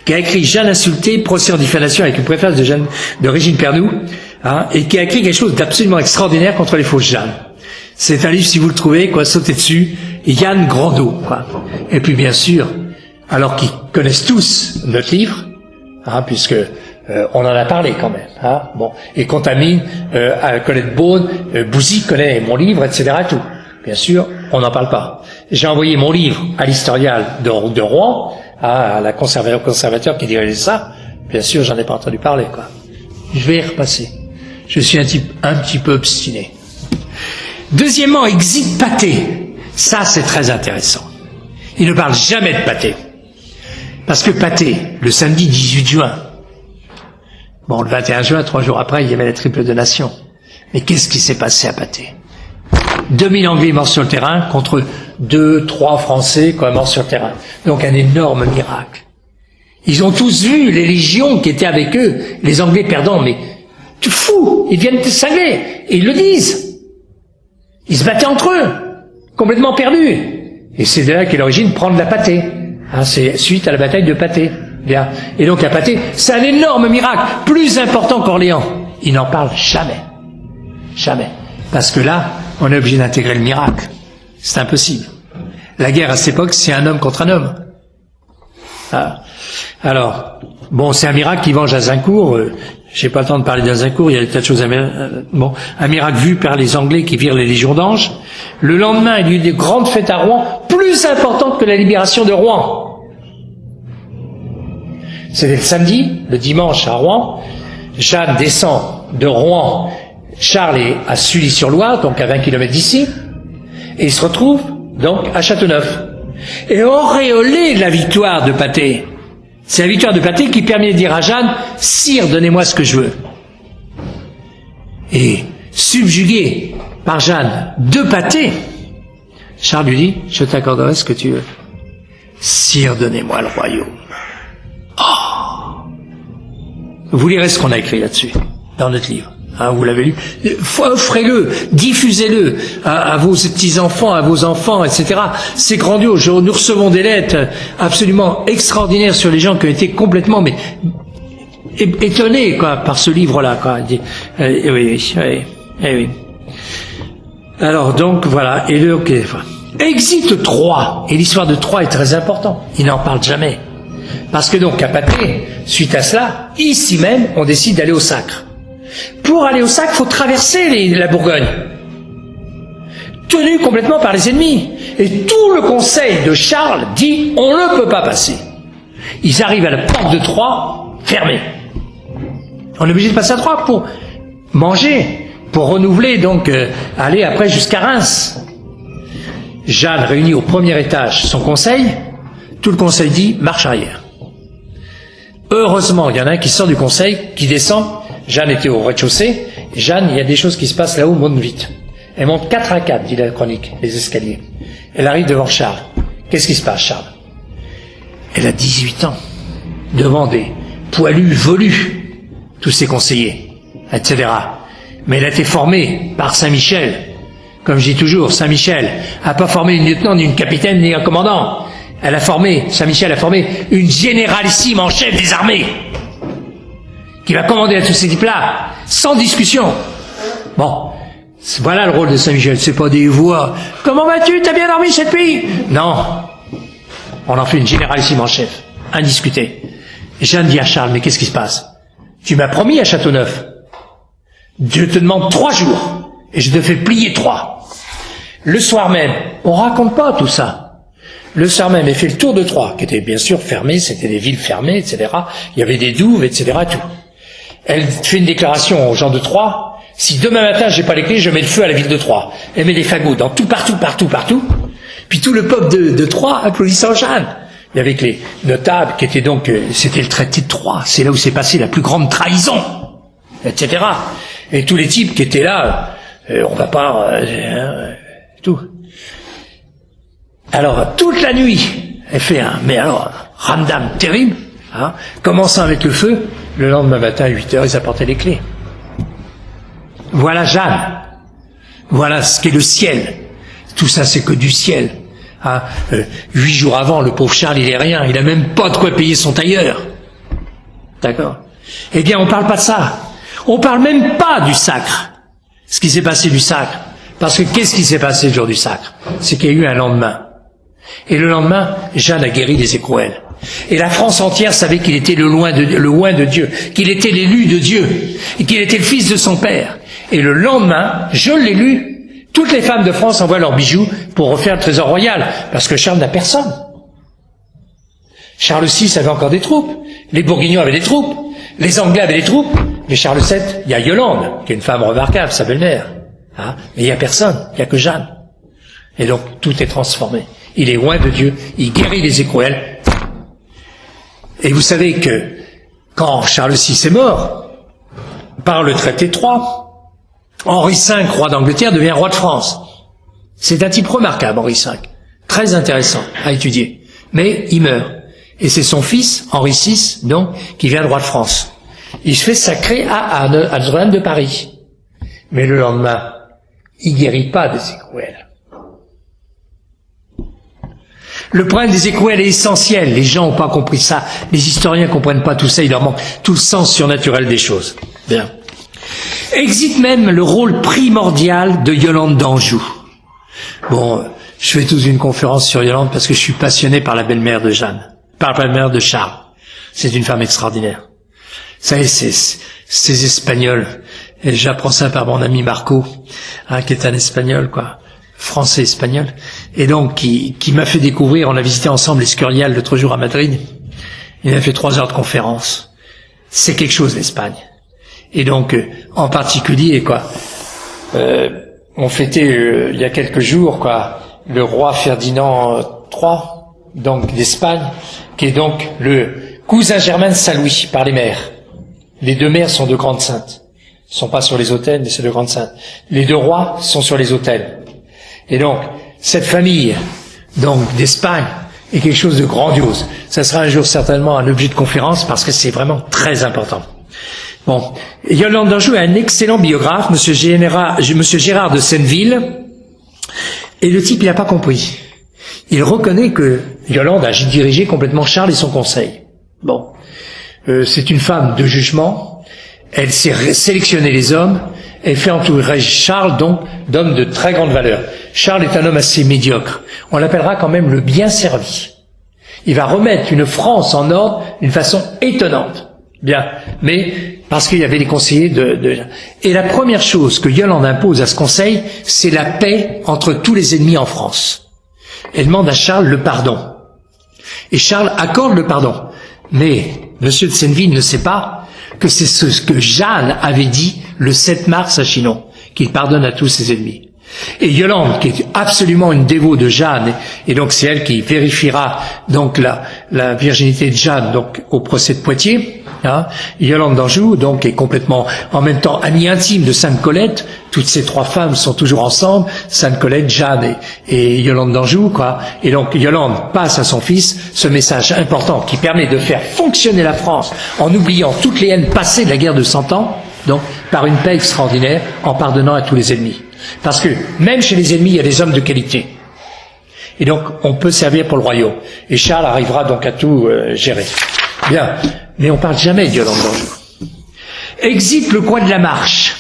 qui a écrit Jeanne insultée, procès en diffamation avec une préface de Régine Pernoud, et qui a écrit quelque chose d'absolument extraordinaire contre les fausses Jeanne. C'est un livre, si vous le trouvez, sautez dessus, Yann Grandot, Et puis, bien sûr, alors qu'ils connaissent tous notre livre, puisque on en a parlé quand même, et Contamine, Colette Beaune, Bouzy connaît mon livre, etc. Tout. Bien sûr, on n'en parle pas. J'ai envoyé mon livre à l'historial de Rouen, à la conservateur qui dirigeait ça. Bien sûr, j'en ai pas entendu parler, Je vais y repasser. Je suis un petit peu obstiné. Deuxièmement, exit Pathé. Ça, c'est très intéressant. Il ne parle jamais de Pathé. Parce que Pathé, le samedi 18 juin, le 21 juin, 3 jours après, il y avait la triple donation. Mais qu'est-ce qui s'est passé à Pathé? 2000 Anglais morts sur le terrain contre 2-3 Français morts sur le terrain. Donc un énorme miracle. Ils ont tous vu les légions qui étaient avec eux, les Anglais perdants, mais tu fous, ils viennent te sangler, et ils le disent. Ils se battaient entre eux, complètement perdus. Et c'est de là qu'est l'origine prendre la Pathé. C'est suite à la bataille de Pathé. Bien. Et donc la Pathé, c'est un énorme miracle, plus important qu'Orléans. Ils n'en parlent jamais. Jamais. Parce que là, on est obligé d'intégrer le miracle. C'est impossible. La guerre à cette époque, c'est un homme contre un homme. Alors, c'est un miracle qui venge Azincourt. J'ai pas le temps de parler d'Azincourt, il y a des tas de choses un miracle vu par les Anglais qui virent les légions d'anges. Le lendemain, il y a eu des grandes fêtes à Rouen, plus importantes que la libération de Rouen. C'était le samedi, le dimanche à Rouen, Jeanne descend de Rouen, Charles est à Sully-sur-Loire, donc à 20 km d'ici, et il se retrouve donc à Châteauneuf. Et auréolé de la victoire de Patay, c'est la victoire de Patay qui permet de dire à Jeanne, « Sire, donnez-moi ce que je veux ». Et subjugué par Jeanne de Patay, Charles lui dit, « Je t'accorderai ce que tu veux. Sire, donnez-moi le royaume. » Oh, vous lirez ce qu'on a écrit là-dessus, dans notre livre. Hein, vous l'avez lu. Offrez-le, diffusez-le à vos petits-enfants, à vos enfants, etc. C'est grandiose. Nous recevons des lettres absolument extraordinaires sur les gens qui ont été complètement étonnés quoi, par ce livre-là. Oui. Alors donc, voilà. Et Exit Troyes. Et l'histoire de Troyes est très importante. Il n'en parle jamais. Parce que donc, à Patay, suite à cela, ici même, on décide d'aller au Sacre. Pour aller au Sacre, il faut traverser la Bourgogne, tenu complètement par les ennemis. Et tout le conseil de Charles dit, on ne peut pas passer. Ils arrivent à la porte de Troyes, fermée. On est obligé de passer à Troyes pour manger, pour renouveler, donc aller après jusqu'à Reims. Jeanne réunit au premier étage son conseil, tout le conseil dit, marche arrière. Heureusement, il y en a un qui sort du conseil, qui descend. Jeanne était au rez-de-chaussée. Jeanne, il y a des choses qui se passent là-haut, monte vite. Elle monte 4 à 4, dit la chronique, les escaliers. Elle arrive devant Charles. Qu'est-ce qui se passe, Charles? Elle a 18 ans, devant des poilus velus, tous ses conseillers, etc. Mais elle a été formée par Saint-Michel. Comme je dis toujours, Saint-Michel n'a pas formé une lieutenant, ni une capitaine, ni un commandant. Elle a formé, Saint-Michel a formé une généralissime en chef des armées, qui va commander à tous ces types-là, sans discussion. Bon, voilà le rôle de Saint-Michel, c'est pas des voix. Comment vas-tu, t'as bien dormi cette nuit? Non, on en fait une généralissime en chef, indiscutée. Jeanne dit à Charles, mais qu'est-ce qui se passe? Tu m'as promis à Châteauneuf, Dieu te demande 3 jours, et je te fais plier 3. Le soir même, on raconte pas tout ça. Le soir même, elle fait le tour de Troyes, qui était bien sûr fermée, c'était des villes fermées, etc. Il y avait des douves, etc. Tout. Elle fait une déclaration aux gens de Troyes, si demain matin j'ai pas les clés, je mets le feu à la ville de Troyes. Elle met des fagots dans tout, partout. Puis tout le peuple de Troyes applaudissant Jeanne. Il y avait les notables qui étaient donc, c'était le traité de Troyes, c'est là où s'est passée la plus grande trahison, etc. Et tous les types qui étaient là, on va pas, tout. Alors, toute la nuit, elle fait ramdam terrible, hein, commençant avec le feu, le lendemain matin, à 8h, ils apportaient les clés. Voilà Jeanne. Voilà ce qu'est le ciel. Tout ça, c'est que du ciel. Hein. 8 jours avant, le pauvre Charles, il est rien. Il a même pas de quoi payer son tailleur. D'accord? Eh bien, on parle pas de ça. On parle même pas du Sacre. Ce qui s'est passé du Sacre. Parce que qu'est-ce qui s'est passé le jour du Sacre? C'est qu'il y a eu un lendemain. Et le lendemain, Jeanne a guéri les écrouelles. Et la France entière savait qu'il était le loin de Dieu, qu'il était l'élu de Dieu, et qu'il était le fils de son père. Et le lendemain, je l'ai lu, toutes les femmes de France envoient leurs bijoux pour refaire le trésor royal, parce que Charles n'a personne. Charles VI avait encore des troupes, les Bourguignons avaient des troupes, les Anglais avaient des troupes, mais Charles VII, il y a Yolande, qui est une femme remarquable, sa belle-mère. Hein, mais il n'y a personne, il n'y a que Jeanne. Et donc, tout est transformé. Il est loin de Dieu, il guérit les écrouelles. Et vous savez que, quand Charles VI est mort, par le traité de Troyes, Henri V, roi d'Angleterre, devient roi de France. C'est un type remarquable, Henri V. Très intéressant à étudier. Mais il meurt. Et c'est son fils, Henri VI, donc, qui vient roi de France. Il se fait sacrer à Notre-Dame de Paris. Mais le lendemain, il guérit pas des écrouelles. Le problème des écrouelles est essentiel. Les gens n'ont pas compris ça. Les historiens comprennent pas tout ça. Il leur manque tout le sens surnaturel des choses. Bien. Existe même le rôle primordial de Yolande d'Anjou. Bon, je fais toute une conférence sur Yolande parce que je suis passionné par la belle-mère de Jeanne, par la belle-mère de Charles. C'est une femme extraordinaire. Vous savez, ces Espagnols, et j'apprends ça par mon ami Marco, hein, qui est un Espagnol, quoi. Français-espagnol, et donc qui m'a fait découvrir, on a visité ensemble l'Escurial l'autre jour à Madrid, il a fait 3 heures de conférence. C'est quelque chose l'Espagne. Et donc, en particulier, on fêtait il y a quelques jours, le roi Ferdinand III, donc d'Espagne, qui est donc le cousin germain de Saint-Louis par les mères. Les deux mères sont de grandes saintes. Ils ne sont pas sur les autels, mais c'est de grandes saintes. Les deux rois sont sur les autels. Et donc, cette famille, donc, d'Espagne, est quelque chose de grandiose. Ça sera un jour certainement un objet de conférence parce que c'est vraiment très important. Bon. Yolande d'Anjou est un excellent biographe, Monsieur Gérard de Senneville, et le type, il n'a pas compris. Il reconnaît que Yolande a dirigé complètement Charles et son conseil. Bon. C'est une femme de jugement, elle sait sélectionner les hommes, elle fait entourer Charles donc d'hommes de très grande valeur. Charles est un homme assez médiocre. On l'appellera quand même le bien servi. Il va remettre une France en ordre d'une façon étonnante. Bien. Mais, parce qu'il y avait des conseillers Et la première chose que Yolande impose à ce conseil, c'est la paix entre tous les ennemis en France. Elle demande à Charles le pardon. Et Charles accorde le pardon. Mais, Monsieur de Senneville ne sait pas que c'est ce que Jeanne avait dit le 7 mars à Chinon, qu'il pardonne à tous ses ennemis. Et Yolande, qui est absolument une dévote de Jeanne, et donc c'est elle qui vérifiera donc la virginité de Jeanne donc au procès de Poitiers. Yolande d'Anjou donc est complètement en même temps amie intime de Sainte Colette. Toutes ces trois femmes sont toujours ensemble, Sainte Colette, Jeanne et Yolande d'Anjou, Et donc Yolande passe à son fils ce message important qui permet de faire fonctionner la France en oubliant toutes les haines passées de la guerre de 100 ans, donc par une paix extraordinaire, en pardonnant à tous les ennemis. Parce que même chez les ennemis, il y a des hommes de qualité. Et donc, on peut servir pour le royaume. Et Charles arrivera donc à tout gérer. Bien. Mais on parle jamais de Yolande d'Anjou. Exit le coin de la Marche.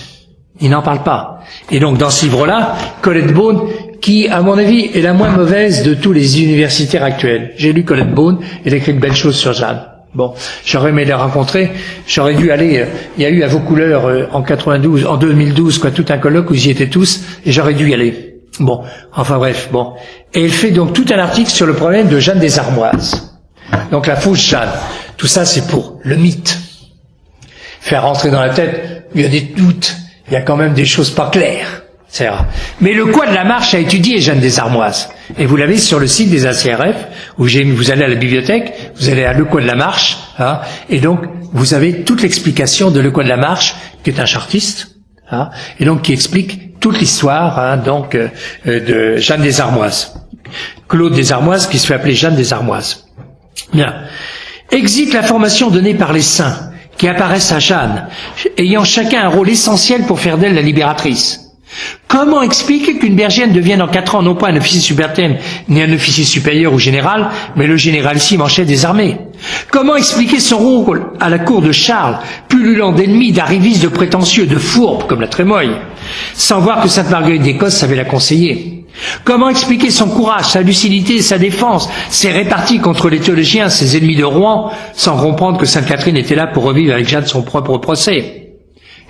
Il n'en parle pas. Et donc, dans ce livre-là, Colette Beaune, qui, à mon avis, est la moins mauvaise de tous les universitaires actuels. J'ai lu Colette Beaune, elle écrit de belles choses sur Jeanne. Bon, j'aurais aimé les rencontrer, j'aurais dû aller, il y a eu à Vaucouleurs en 2012, tout un colloque où ils y étaient tous, et j'aurais dû y aller. Bon, enfin bref, bon. Et elle fait donc tout un article sur le problème de Jeanne des Armoises. Donc la fausse Jeanne. Tout ça, c'est pour le mythe. Faire rentrer dans la tête, il y a des doutes, il y a quand même des choses pas claires. C'est vrai. Mais le coin de la Marche a étudié Jeanne des Armoises. Et vous l'avez sur le site des ACRF, où vous allez à la bibliothèque, vous allez à Le Coin de la Marche, et donc vous avez toute l'explication de Le Coin de la Marche, qui est un chartiste, et donc qui explique toute l'histoire de Jeanne des Armoises. Claude des Armoises, qui se fait appeler Jeanne des Armoises. Bien. Exit la formation donnée par les saints, qui apparaissent à Jeanne, ayant chacun un rôle essentiel pour faire d'elle la libératrice. Comment expliquer qu'une bergère devienne en 4 ans non pas un officier subalterne ni un officier supérieur ou général, mais le généralissime en chef des armées? Comment expliquer son rôle à la cour de Charles, pullulant d'ennemis, d'arrivistes, de prétentieux, de fourbes comme la Trémoille, sans voir que Sainte Marguerite d'Écosse savait la conseiller? Comment expliquer son courage, sa lucidité, sa défense, ses réparties contre les théologiens, ses ennemis de Rouen, sans comprendre que Sainte Catherine était là pour revivre avec Jeanne son propre procès?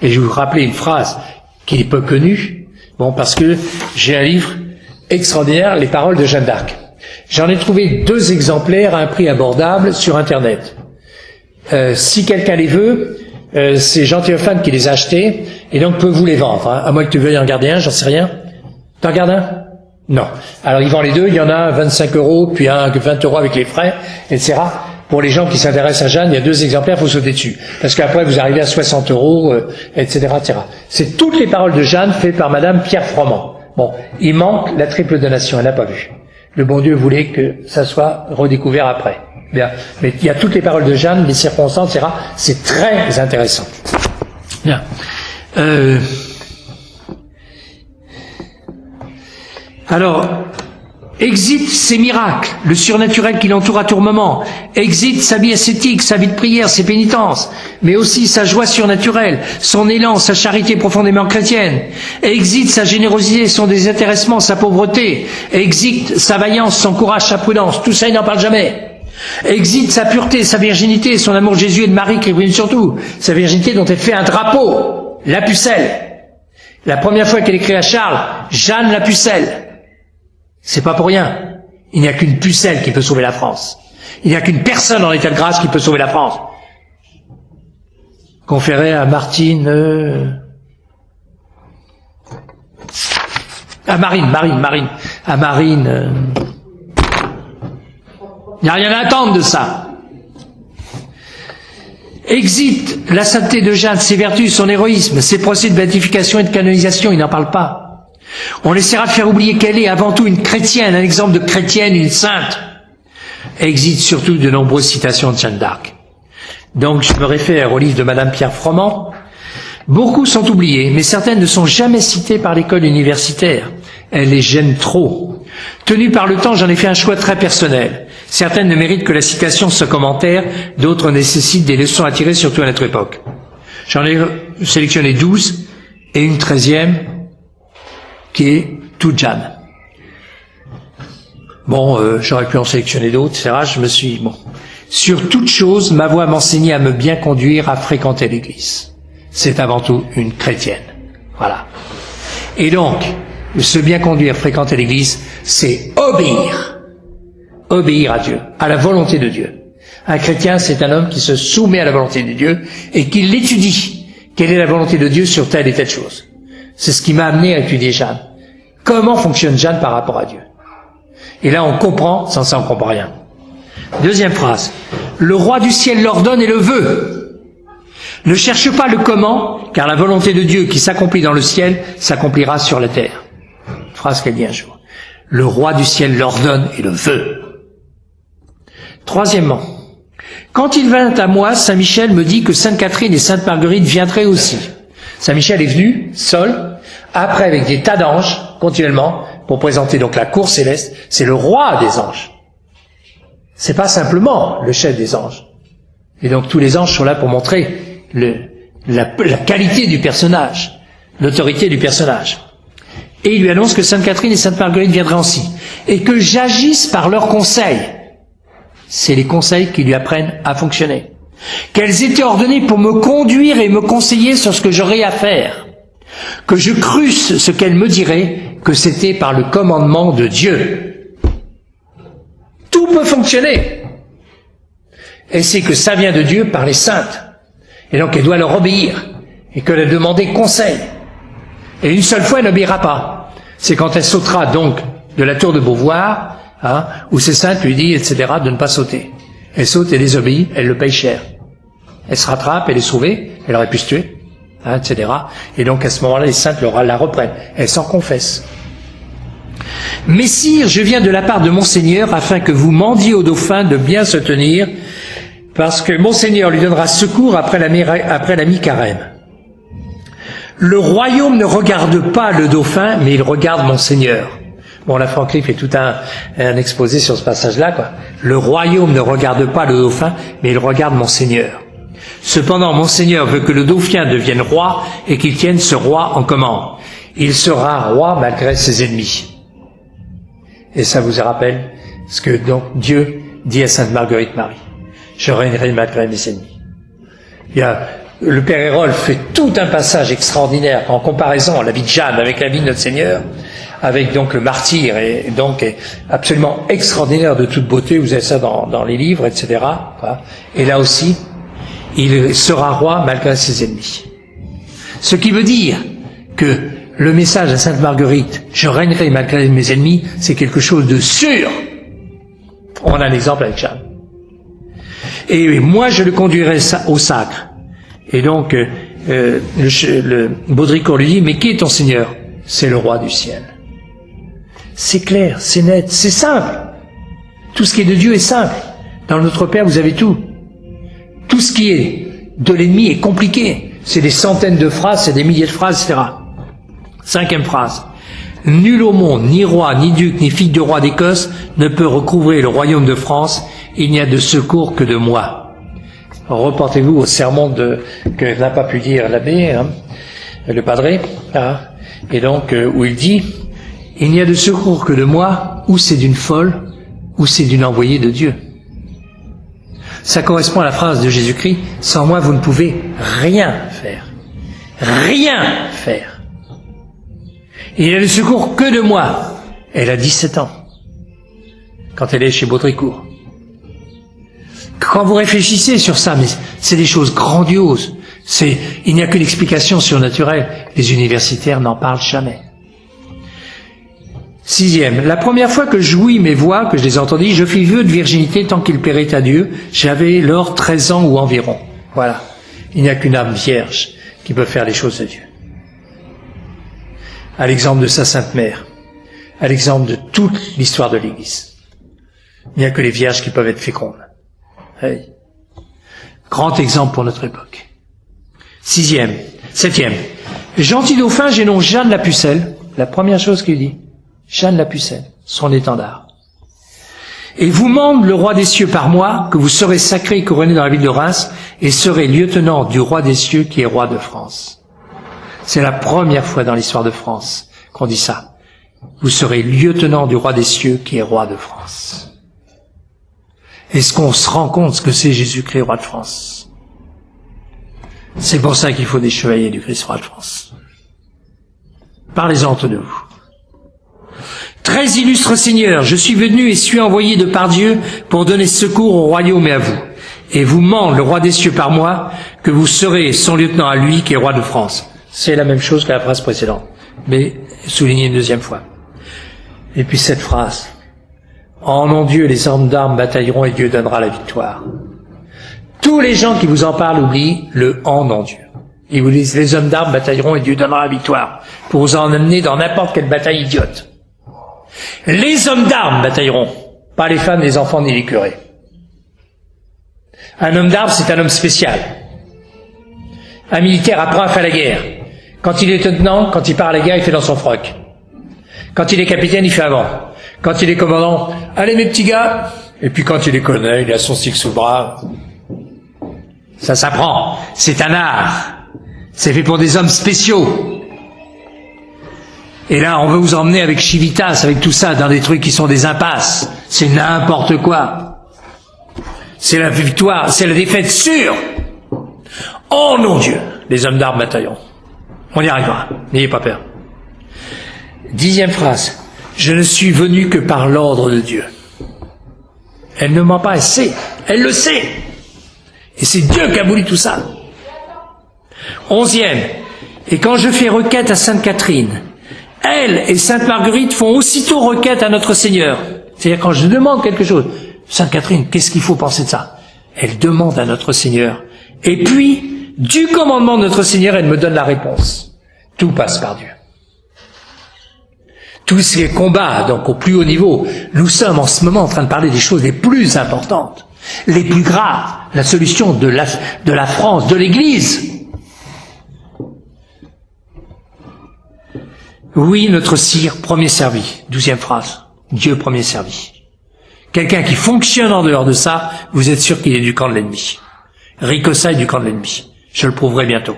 Et je vais vous rappeler une phrase qui est peu connue, parce que j'ai un livre extraordinaire, Les paroles de Jeanne d'Arc. J'en ai trouvé 2 exemplaires à un prix abordable sur Internet. Si quelqu'un les veut, c'est Jean Théophane qui les a achetés, et donc peut vous les vendre, à moins que tu veuilles en garder un, j'en sais rien. T'en gardes un? Non. Alors il vend les 2, il y en a un 25 €, puis un 20 € avec les frais, etc. Pour les gens qui s'intéressent à Jeanne, il y a 2 exemplaires, il faut sauter dessus. Parce qu'après, vous arrivez à 60 €, etc., etc. C'est toutes les paroles de Jeanne faites par Madame Pierre Froment. Bon, il manque la triple donation, elle n'a pas vu. Le bon Dieu voulait que ça soit redécouvert après. Bien. Mais il y a toutes les paroles de Jeanne, les circonstances, etc. C'est très intéressant. Bien. Alors, exit ses miracles, le surnaturel qui l'entoure à tout moment. Exit sa vie ascétique, sa vie de prière, ses pénitences, mais aussi sa joie surnaturelle, son élan, sa charité profondément chrétienne. Exit sa générosité, son désintéressement, sa pauvreté. Exit sa vaillance, son courage, sa prudence. Tout ça, il n'en parle jamais. Exit sa pureté, sa virginité, son amour de Jésus et de Marie qui brille surtout. Sa virginité dont elle fait un drapeau, la pucelle. La première fois qu'elle écrit à Charles, Jeanne la pucelle. C'est pas pour rien. Il n'y a qu'une pucelle qui peut sauver la France. Il n'y a qu'une personne en état de grâce qui peut sauver la France. conféré à Marine. Il n'y a rien à attendre de ça. Exit la sainteté de Jeanne, ses vertus, son héroïsme, ses procès de béatification et de canonisation, il n'en parle pas. On essaiera de faire oublier qu'elle est avant tout une chrétienne, un exemple de chrétienne, une sainte. Exit surtout de nombreuses citations de Jeanne d'Arc. Donc je me réfère au livre de Madame Pierre Froment. Beaucoup sont oubliées, mais certaines ne sont jamais citées par l'école universitaire. Elles les gênent trop. Tenu par le temps, j'en ai fait un choix très personnel. Certaines ne méritent que la citation de ce commentaire, d'autres nécessitent des leçons à tirer, surtout à notre époque. J'en ai sélectionné 12 et une 13e qui est toute Jeanne. Bon, j'aurais pu en sélectionner d'autres, etc. Je me suis bon. Sur toute chose, ma voix m'enseignait à me bien conduire, à fréquenter l'Église. C'est avant tout une chrétienne. Voilà. Et donc, se bien conduire, fréquenter l'Église, c'est obéir. Obéir à Dieu, à la volonté de Dieu. Un chrétien, c'est un homme qui se soumet à la volonté de Dieu et qui l'étudie. Quelle est la volonté de Dieu sur telle et telle chose? C'est ce qui m'a amené à étudier Jeanne. Comment fonctionne Jeanne par rapport à Dieu? Et là, on comprend, sans ça, on comprend rien. Deuxième phrase. Le roi du ciel l'ordonne et le veut. Ne cherche pas le comment, car la volonté de Dieu qui s'accomplit dans le ciel s'accomplira sur la terre. Phrase qu'elle dit un jour. Le roi du ciel l'ordonne et le veut. Troisièmement, quand il vint à moi, Saint Michel me dit que Sainte Catherine et Sainte Marguerite viendraient aussi. Saint Michel est venu, seul, après avec des tas d'anges, continuellement, pour présenter donc la cour céleste. C'est le roi des anges. C'est pas simplement le chef des anges. Et donc tous les anges sont là pour montrer la qualité du personnage, l'autorité du personnage. Et il lui annonce que Sainte Catherine et Sainte Marguerite viendraient aussi. Et que j'agisse par leurs conseils. C'est les conseils qui lui apprennent à fonctionner. Qu'elles étaient ordonnées pour me conduire et me conseiller sur ce que j'aurais à faire. Que je crusse ce qu'elles me diraient, que c'était par le commandement de Dieu. Tout peut fonctionner. Et c'est que ça vient de Dieu par les saintes. Et donc elle doit leur obéir. Et qu'elle a demandé conseil. Et une seule fois, elle n'obéira pas. C'est quand elle sautera donc de la tour de Beauvoir, où ses saintes lui disent, etc., de ne pas sauter. Elle saute, elle désobéit, elle le paye cher. Elle se rattrape, elle est sauvée, elle aurait pu se tuer, etc. Et donc à ce moment-là, les saintes la reprennent. Elle s'en confesse. Messire, je viens de la part de Monseigneur afin que vous mendiez au dauphin de bien se tenir, parce que Monseigneur lui donnera secours après la mi-carême. Le royaume ne regarde pas le dauphin, mais il regarde Monseigneur. Bon, la Franklin fait tout un exposé sur ce passage-là, quoi. Le royaume ne regarde pas le dauphin, mais il regarde Monseigneur. Cependant, Monseigneur veut que le dauphin devienne roi et qu'il tienne ce roi en commande. Il sera roi malgré ses ennemis. Et ça vous rappelle ce que donc Dieu dit à Sainte Marguerite Marie. Je régnerai malgré mes ennemis. Le Père Hérol fait tout un passage extraordinaire en comparaison à la vie de Jeanne avec la vie de notre Seigneur, avec donc le martyr, et donc absolument extraordinaire de toute beauté, vous avez ça dans les livres, etc. Et là aussi, il sera roi malgré ses ennemis. Ce qui veut dire que le message à Sainte Marguerite, je régnerai malgré mes ennemis, c'est quelque chose de sûr. On a un exemple avec Jeanne. Et moi, je le conduirai au sacre. Et donc, le Baudricourt lui dit, mais qui est ton Seigneur? C'est le roi du ciel. C'est clair, c'est net, c'est simple. Tout ce qui est de Dieu est simple. Dans notre Père, vous avez tout. Tout ce qui est de l'ennemi est compliqué. C'est des centaines de phrases, c'est des milliers de phrases, etc. 5e phrase. Nul au monde, ni roi, ni duc, ni fille de roi d'Écosse, ne peut recouvrer le royaume de France. Il n'y a de secours que de moi. Reportez-vous au sermon que n'a pas pu dire l'abbé, le padré, et donc où il dit, il n'y a de secours que de moi, ou c'est d'une folle, ou c'est d'une envoyée de Dieu. Ça correspond à la phrase de Jésus-Christ, sans moi vous ne pouvez rien faire. Rien faire. Il n'y a de secours que de moi. Elle a 17 ans, quand elle est chez Baudricourt. Quand vous réfléchissez sur ça, mais c'est des choses grandioses. Il n'y a qu'une explication surnaturelle. Les universitaires n'en parlent jamais. 6e, la première fois que j'ouïs mes voix, que je les entendis, je fis vœu de virginité tant qu'il plairait à Dieu. J'avais lors 13 ans ou environ. Voilà. Il n'y a qu'une âme vierge qui peut faire les choses de Dieu. À l'exemple de sa Sainte Mère, à l'exemple de toute l'histoire de l'Église. Il n'y a que les vierges qui peuvent être fécondes. Hey. Grand exemple pour notre époque. 7e. Gentil dauphin, j'ai nom Jeanne la Pucelle. La première chose qu'il dit. Jeanne la Pucelle, son étendard. Et vous mande le roi des cieux par moi, que vous serez sacré et couronné dans la ville de Reims, et serez lieutenant du roi des cieux qui est roi de France. C'est la première fois dans l'histoire de France qu'on dit ça. Vous serez lieutenant du roi des cieux qui est roi de France. Est-ce qu'on se rend compte ce que c'est Jésus-Christ, roi de France? C'est pour ça qu'il faut des chevaliers du Christ, roi de France. Parlez-en entre vous. Très illustre Seigneur, je suis venu et suis envoyé de par Dieu pour donner secours au royaume et à vous. Et vous mande le roi des cieux par moi, que vous serez son lieutenant à lui qui est roi de France. C'est la même chose que la phrase précédente, mais soulignée une deuxième fois. Et puis cette phrase. En nom de Dieu, les hommes d'armes batailleront et Dieu donnera la victoire. Tous les gens qui vous en parlent oublient le en nom de Dieu. Ils vous disent les hommes d'armes batailleront et Dieu donnera la victoire, pour vous en amener dans n'importe quelle bataille idiote. Les hommes d'armes batailleront, pas les femmes, les enfants ni les curés. Un homme d'armes, c'est un homme spécial. Un militaire apprend à faire la guerre. Quand il est lieutenant, quand il part à la guerre, il fait dans son froc. Quand il est capitaine, il fait avant. Quand il est commandant, allez mes petits gars. Et puis quand il est colonel, il a son stick sous le bras. Ça s'apprend. C'est un art. C'est fait pour des hommes spéciaux. Et là, on veut vous emmener avec Chivitas, avec tout ça, dans des trucs qui sont des impasses. C'est n'importe quoi. C'est la victoire, c'est la défaite sûre. Oh non Dieu, les hommes d'armes batailleront. On y arrivera, n'ayez pas peur. 10e phrase. Je ne suis venu que par l'ordre de Dieu. Elle ne ment pas, elle sait. Elle le sait. Et c'est Dieu qui a voulu tout ça. 11e. Et quand je fais requête à Sainte Catherine, elle et Sainte Marguerite font aussitôt requête à notre Seigneur. C'est-à-dire quand je demande quelque chose, Sainte Catherine, qu'est-ce qu'il faut penser de ça? Elle demande à notre Seigneur. Et puis, du commandement de notre Seigneur, elle me donne la réponse. Tout passe par Dieu. Tous ces combats, donc au plus haut niveau, nous sommes en ce moment en train de parler des choses les plus importantes, les plus graves, la solution de la France, de l'Église. Oui, notre Sire, premier servi. 12e phrase. Dieu premier servi. Quelqu'un qui fonctionne en dehors de ça, vous êtes sûr qu'il est du camp de l'ennemi. Ricossa est du camp de l'ennemi. Je le prouverai bientôt.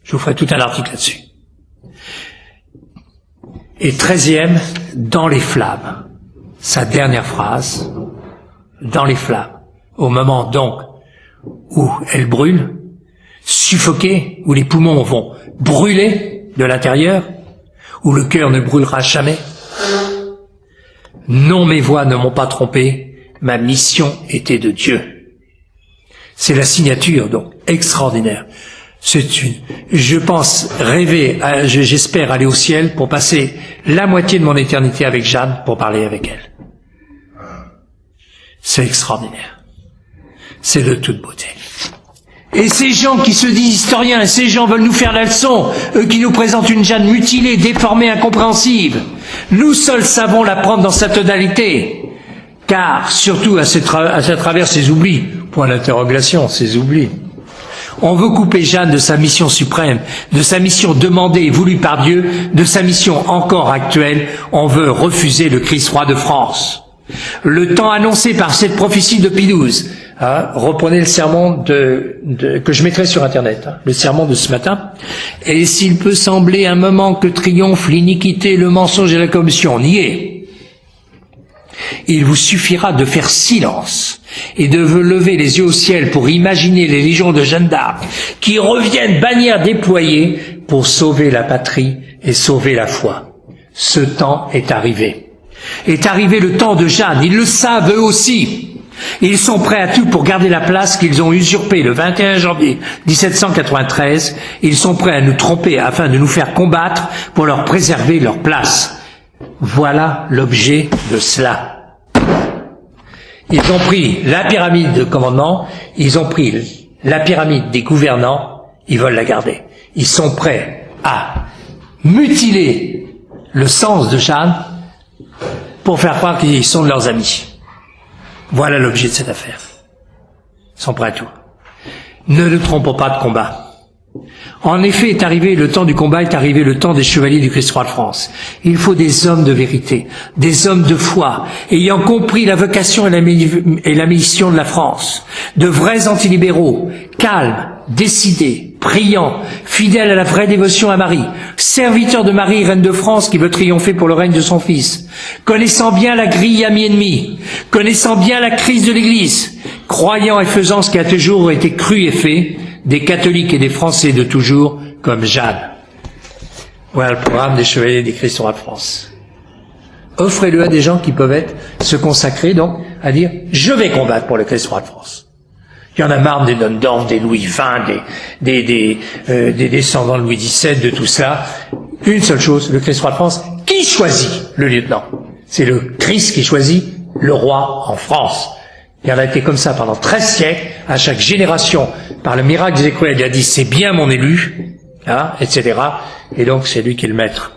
Je vous ferai tout un article là-dessus. Et 13e, dans les flammes. Sa dernière phrase, dans les flammes. Au moment donc où elle brûle, suffoquée, où les poumons vont brûler de l'intérieur, où le cœur ne brûlera jamais. Non, mes voix ne m'ont pas trompé, ma mission était de Dieu. C'est la signature, donc, extraordinaire. Je pense rêver, j'espère aller au ciel pour passer la moitié de mon éternité avec Jeanne pour parler avec elle. C'est extraordinaire. C'est de toute beauté. Et ces gens qui se disent historiens, ces gens veulent nous faire la leçon, eux qui nous présentent une Jeanne mutilée, déformée, incompréhensible. Nous seuls savons la prendre dans sa totalité. Car, surtout à travers ses oublis, point d'interrogation, ses oublis, on veut couper Jeanne de sa mission suprême, de sa mission demandée et voulue par Dieu, de sa mission encore actuelle. On veut refuser le Christ roi de France. Le temps annoncé par cette prophétie de Pie XII. Reprenez le sermon que je mettrai sur Internet, le sermon de ce matin. Et s'il peut sembler un moment que triomphe l'iniquité, le mensonge et la corruption, niez. Il vous suffira de faire silence et de lever les yeux au ciel pour imaginer les légions de Jeanne d'Arc qui reviennent bannières déployées pour sauver la patrie et sauver la foi. Ce temps est arrivé. Est arrivé le temps de Jeanne, ils le savent eux aussi. Ils sont prêts à tout pour garder la place qu'ils ont usurpée le 21 janvier 1793. Ils sont prêts à nous tromper afin de nous faire combattre pour leur préserver leur place. Voilà l'objet de cela. Ils ont pris la pyramide de commandement, ils ont pris la pyramide des gouvernants, ils veulent la garder. Ils sont prêts à mutiler le sens de Jeanne pour faire croire qu'ils sont de leurs amis. Voilà l'objet de cette affaire. Ils sont prêts à tout. Ne nous trompons pas de combat. En effet, est arrivé le temps du combat, est arrivé le temps des chevaliers du Christ roi de France. Il faut des hommes de vérité, des hommes de foi, ayant compris la vocation et la mission de la France, de vrais antilibéraux, calmes, décidés, priants, fidèles à la vraie dévotion à Marie, serviteurs de Marie, reine de France, qui veut triompher pour le règne de son Fils, connaissant bien la grille ami-ennemi, connaissant bien la crise de l'Église, croyant et faisant ce qui a toujours été cru et fait, des catholiques et des Français de toujours, comme Jeanne. Voilà le programme des chevaliers du Christ roi de France. Offrez-le à des gens qui peuvent se consacrer, donc, à dire, je vais combattre pour le Christ roi de France. Il y en a marre des nonnes d'Orme, des Louis XX, des descendants de Louis XVII, de tout ça. Une seule chose, le Christ roi de France, qui choisit le lieutenant? C'est le Christ qui choisit le roi en France. Il en a été comme ça pendant 13 siècles, à chaque génération, par le miracle des écrouelles, il a dit, c'est bien mon élu, hein, etc. Et donc, c'est lui qui est le maître.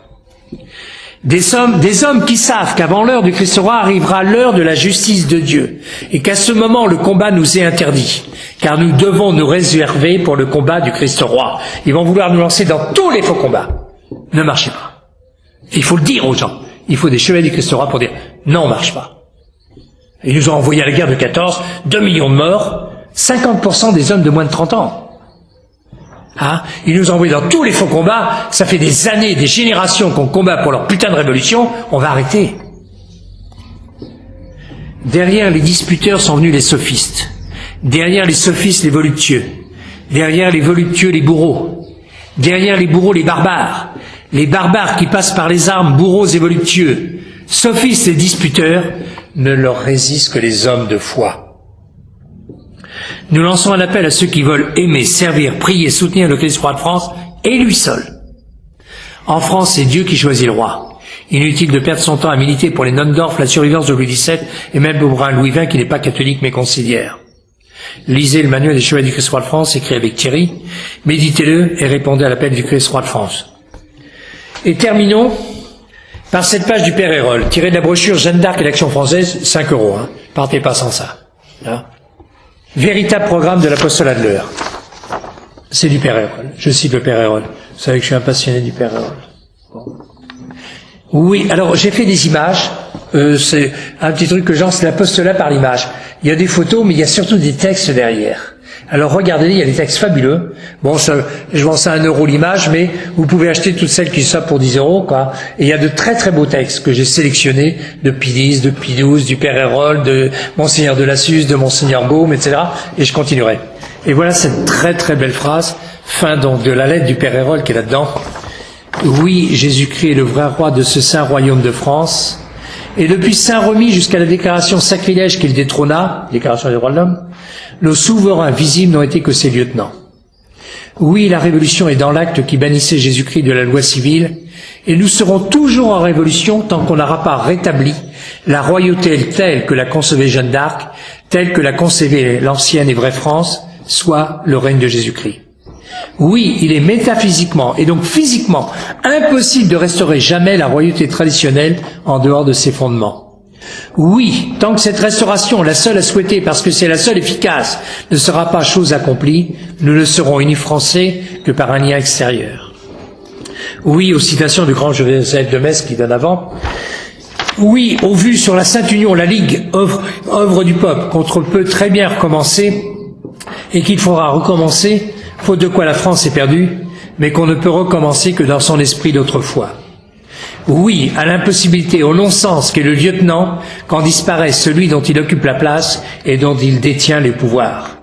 Des hommes qui savent qu'avant l'heure du Christ roi arrivera l'heure de la justice de Dieu, et qu'à ce moment, le combat nous est interdit, car nous devons nous réserver pour le combat du Christ roi. Ils vont vouloir nous lancer dans tous les faux combats. Ne marchez pas. Il faut le dire aux gens. Il faut des chevaliers du Christ roi pour dire, non, on marche pas. Ils nous ont envoyé à la guerre de 14, 2 millions de morts, 50% des hommes de moins de 30 ans. Hein? Ils nous ont envoyé dans tous les faux combats, ça fait des années, des générations qu'on combat pour leur putain de révolution, on va arrêter. Derrière les disputeurs sont venus les sophistes. Derrière les sophistes, les voluptueux. Derrière les voluptueux, les bourreaux. Derrière les bourreaux, les barbares. Les barbares qui passent par les armes, bourreaux et voluptueux. Sophistes et disputeurs, ne leur résistent que les hommes de foi. Nous lançons un appel à ceux qui veulent aimer, servir, prier, soutenir le Christ roi de France et lui seul. En France, c'est Dieu qui choisit le roi. Inutile de perdre son temps à militer pour les Nonnendorf, la survivance de Louis XVII et même pour un Louis XX qui n'est pas catholique mais conciliaire. Lisez le manuel des chevaliers du Christ roi de France écrit avec Thierry, méditez-le et répondez à l'appel du Christ roi de France. Et terminons par cette page du Père Hérol, tirée de la brochure Jeanne d'Arc et l'Action française, 5 €. Hein. Partez pas sans ça. Hein. Véritable programme de l'apostolat de l'heure. C'est du Père Hérol. Je cite le Père Hérol. Vous savez que je suis un passionné du Père Hérol. Bon. Oui, alors j'ai fait des images. C'est un petit truc que c'est l'apostolat par l'image. Il y a des photos, mais il y a surtout des textes derrière. Alors regardez-les, il y a des textes fabuleux. Bon, je vends ça à 1 € l'image, mais vous pouvez acheter toutes celles qui sont pour 10 €, quoi. Et il y a de très très beaux textes que j'ai sélectionnés, de Pie X, de Pie XII, du Père Hérol, de Monseigneur de Lassus, de Monseigneur Baume, etc. Et je continuerai. Et voilà cette très très belle phrase, fin donc de la lettre du Père Hérol qui est là-dedans. Oui, Jésus-Christ est le vrai roi de ce saint royaume de France. Et depuis Saint-Remy jusqu'à la déclaration sacrilège qu'il détrôna, déclaration des droits de l'homme, nos souverains visibles n'ont été que ses lieutenants. Oui, la révolution est dans l'acte qui bannissait Jésus-Christ de la loi civile, et nous serons toujours en révolution tant qu'on n'aura pas rétabli la royauté telle que la concevait Jeanne d'Arc, telle que la concevait l'ancienne et vraie France, soit le règne de Jésus-Christ. Oui, il est métaphysiquement et donc physiquement impossible de restaurer jamais la royauté traditionnelle en dehors de ses fondements. Oui, tant que cette restauration, la seule à souhaiter parce que c'est la seule efficace, ne sera pas chose accomplie, nous ne serons unis français que par un lien extérieur. Oui, aux citations du grand Joseph de Metz qui donne avant. Oui, au vu sur la Sainte Union, la Ligue, œuvre du peuple, contre peut très bien recommencer et qu'il faudra recommencer, faute de quoi la France est perdue, mais qu'on ne peut recommencer que dans son esprit d'autrefois. Oui, à l'impossibilité, au non-sens qu'est le lieutenant, quand disparaît celui dont il occupe la place et dont il détient les pouvoirs.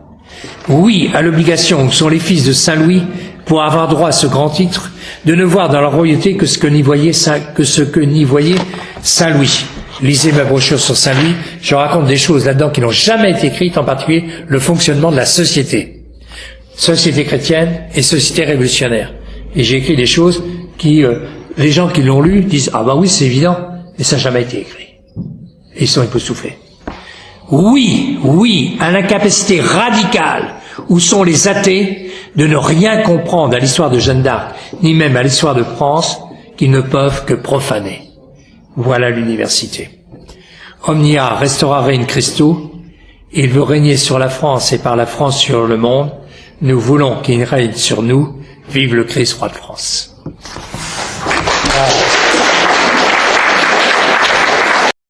Oui, à l'obligation que sont les fils de Saint-Louis, pour avoir droit à ce grand titre, de ne voir dans leur royauté que ce que n'y voyait Saint-Louis. Lisez ma brochure sur Saint-Louis, je raconte des choses là-dedans qui n'ont jamais été écrites, en particulier le fonctionnement de la société. Société chrétienne et société révolutionnaire. Et j'ai écrit des choses qui, les gens qui l'ont lu disent « Ah bah oui, c'est évident », mais ça n'a jamais été écrit. Et ils sont époustouflés. Oui, à l'incapacité radicale où sont les athées de ne rien comprendre à l'histoire de Jeanne d'Arc, ni même à l'histoire de France, qu'ils ne peuvent que profaner. Voilà l'université. Omnia restaurare in Christo, il veut régner sur la France et par la France sur le monde. Nous voulons qu'il règne sur nous. Vive le Christ, roi de France.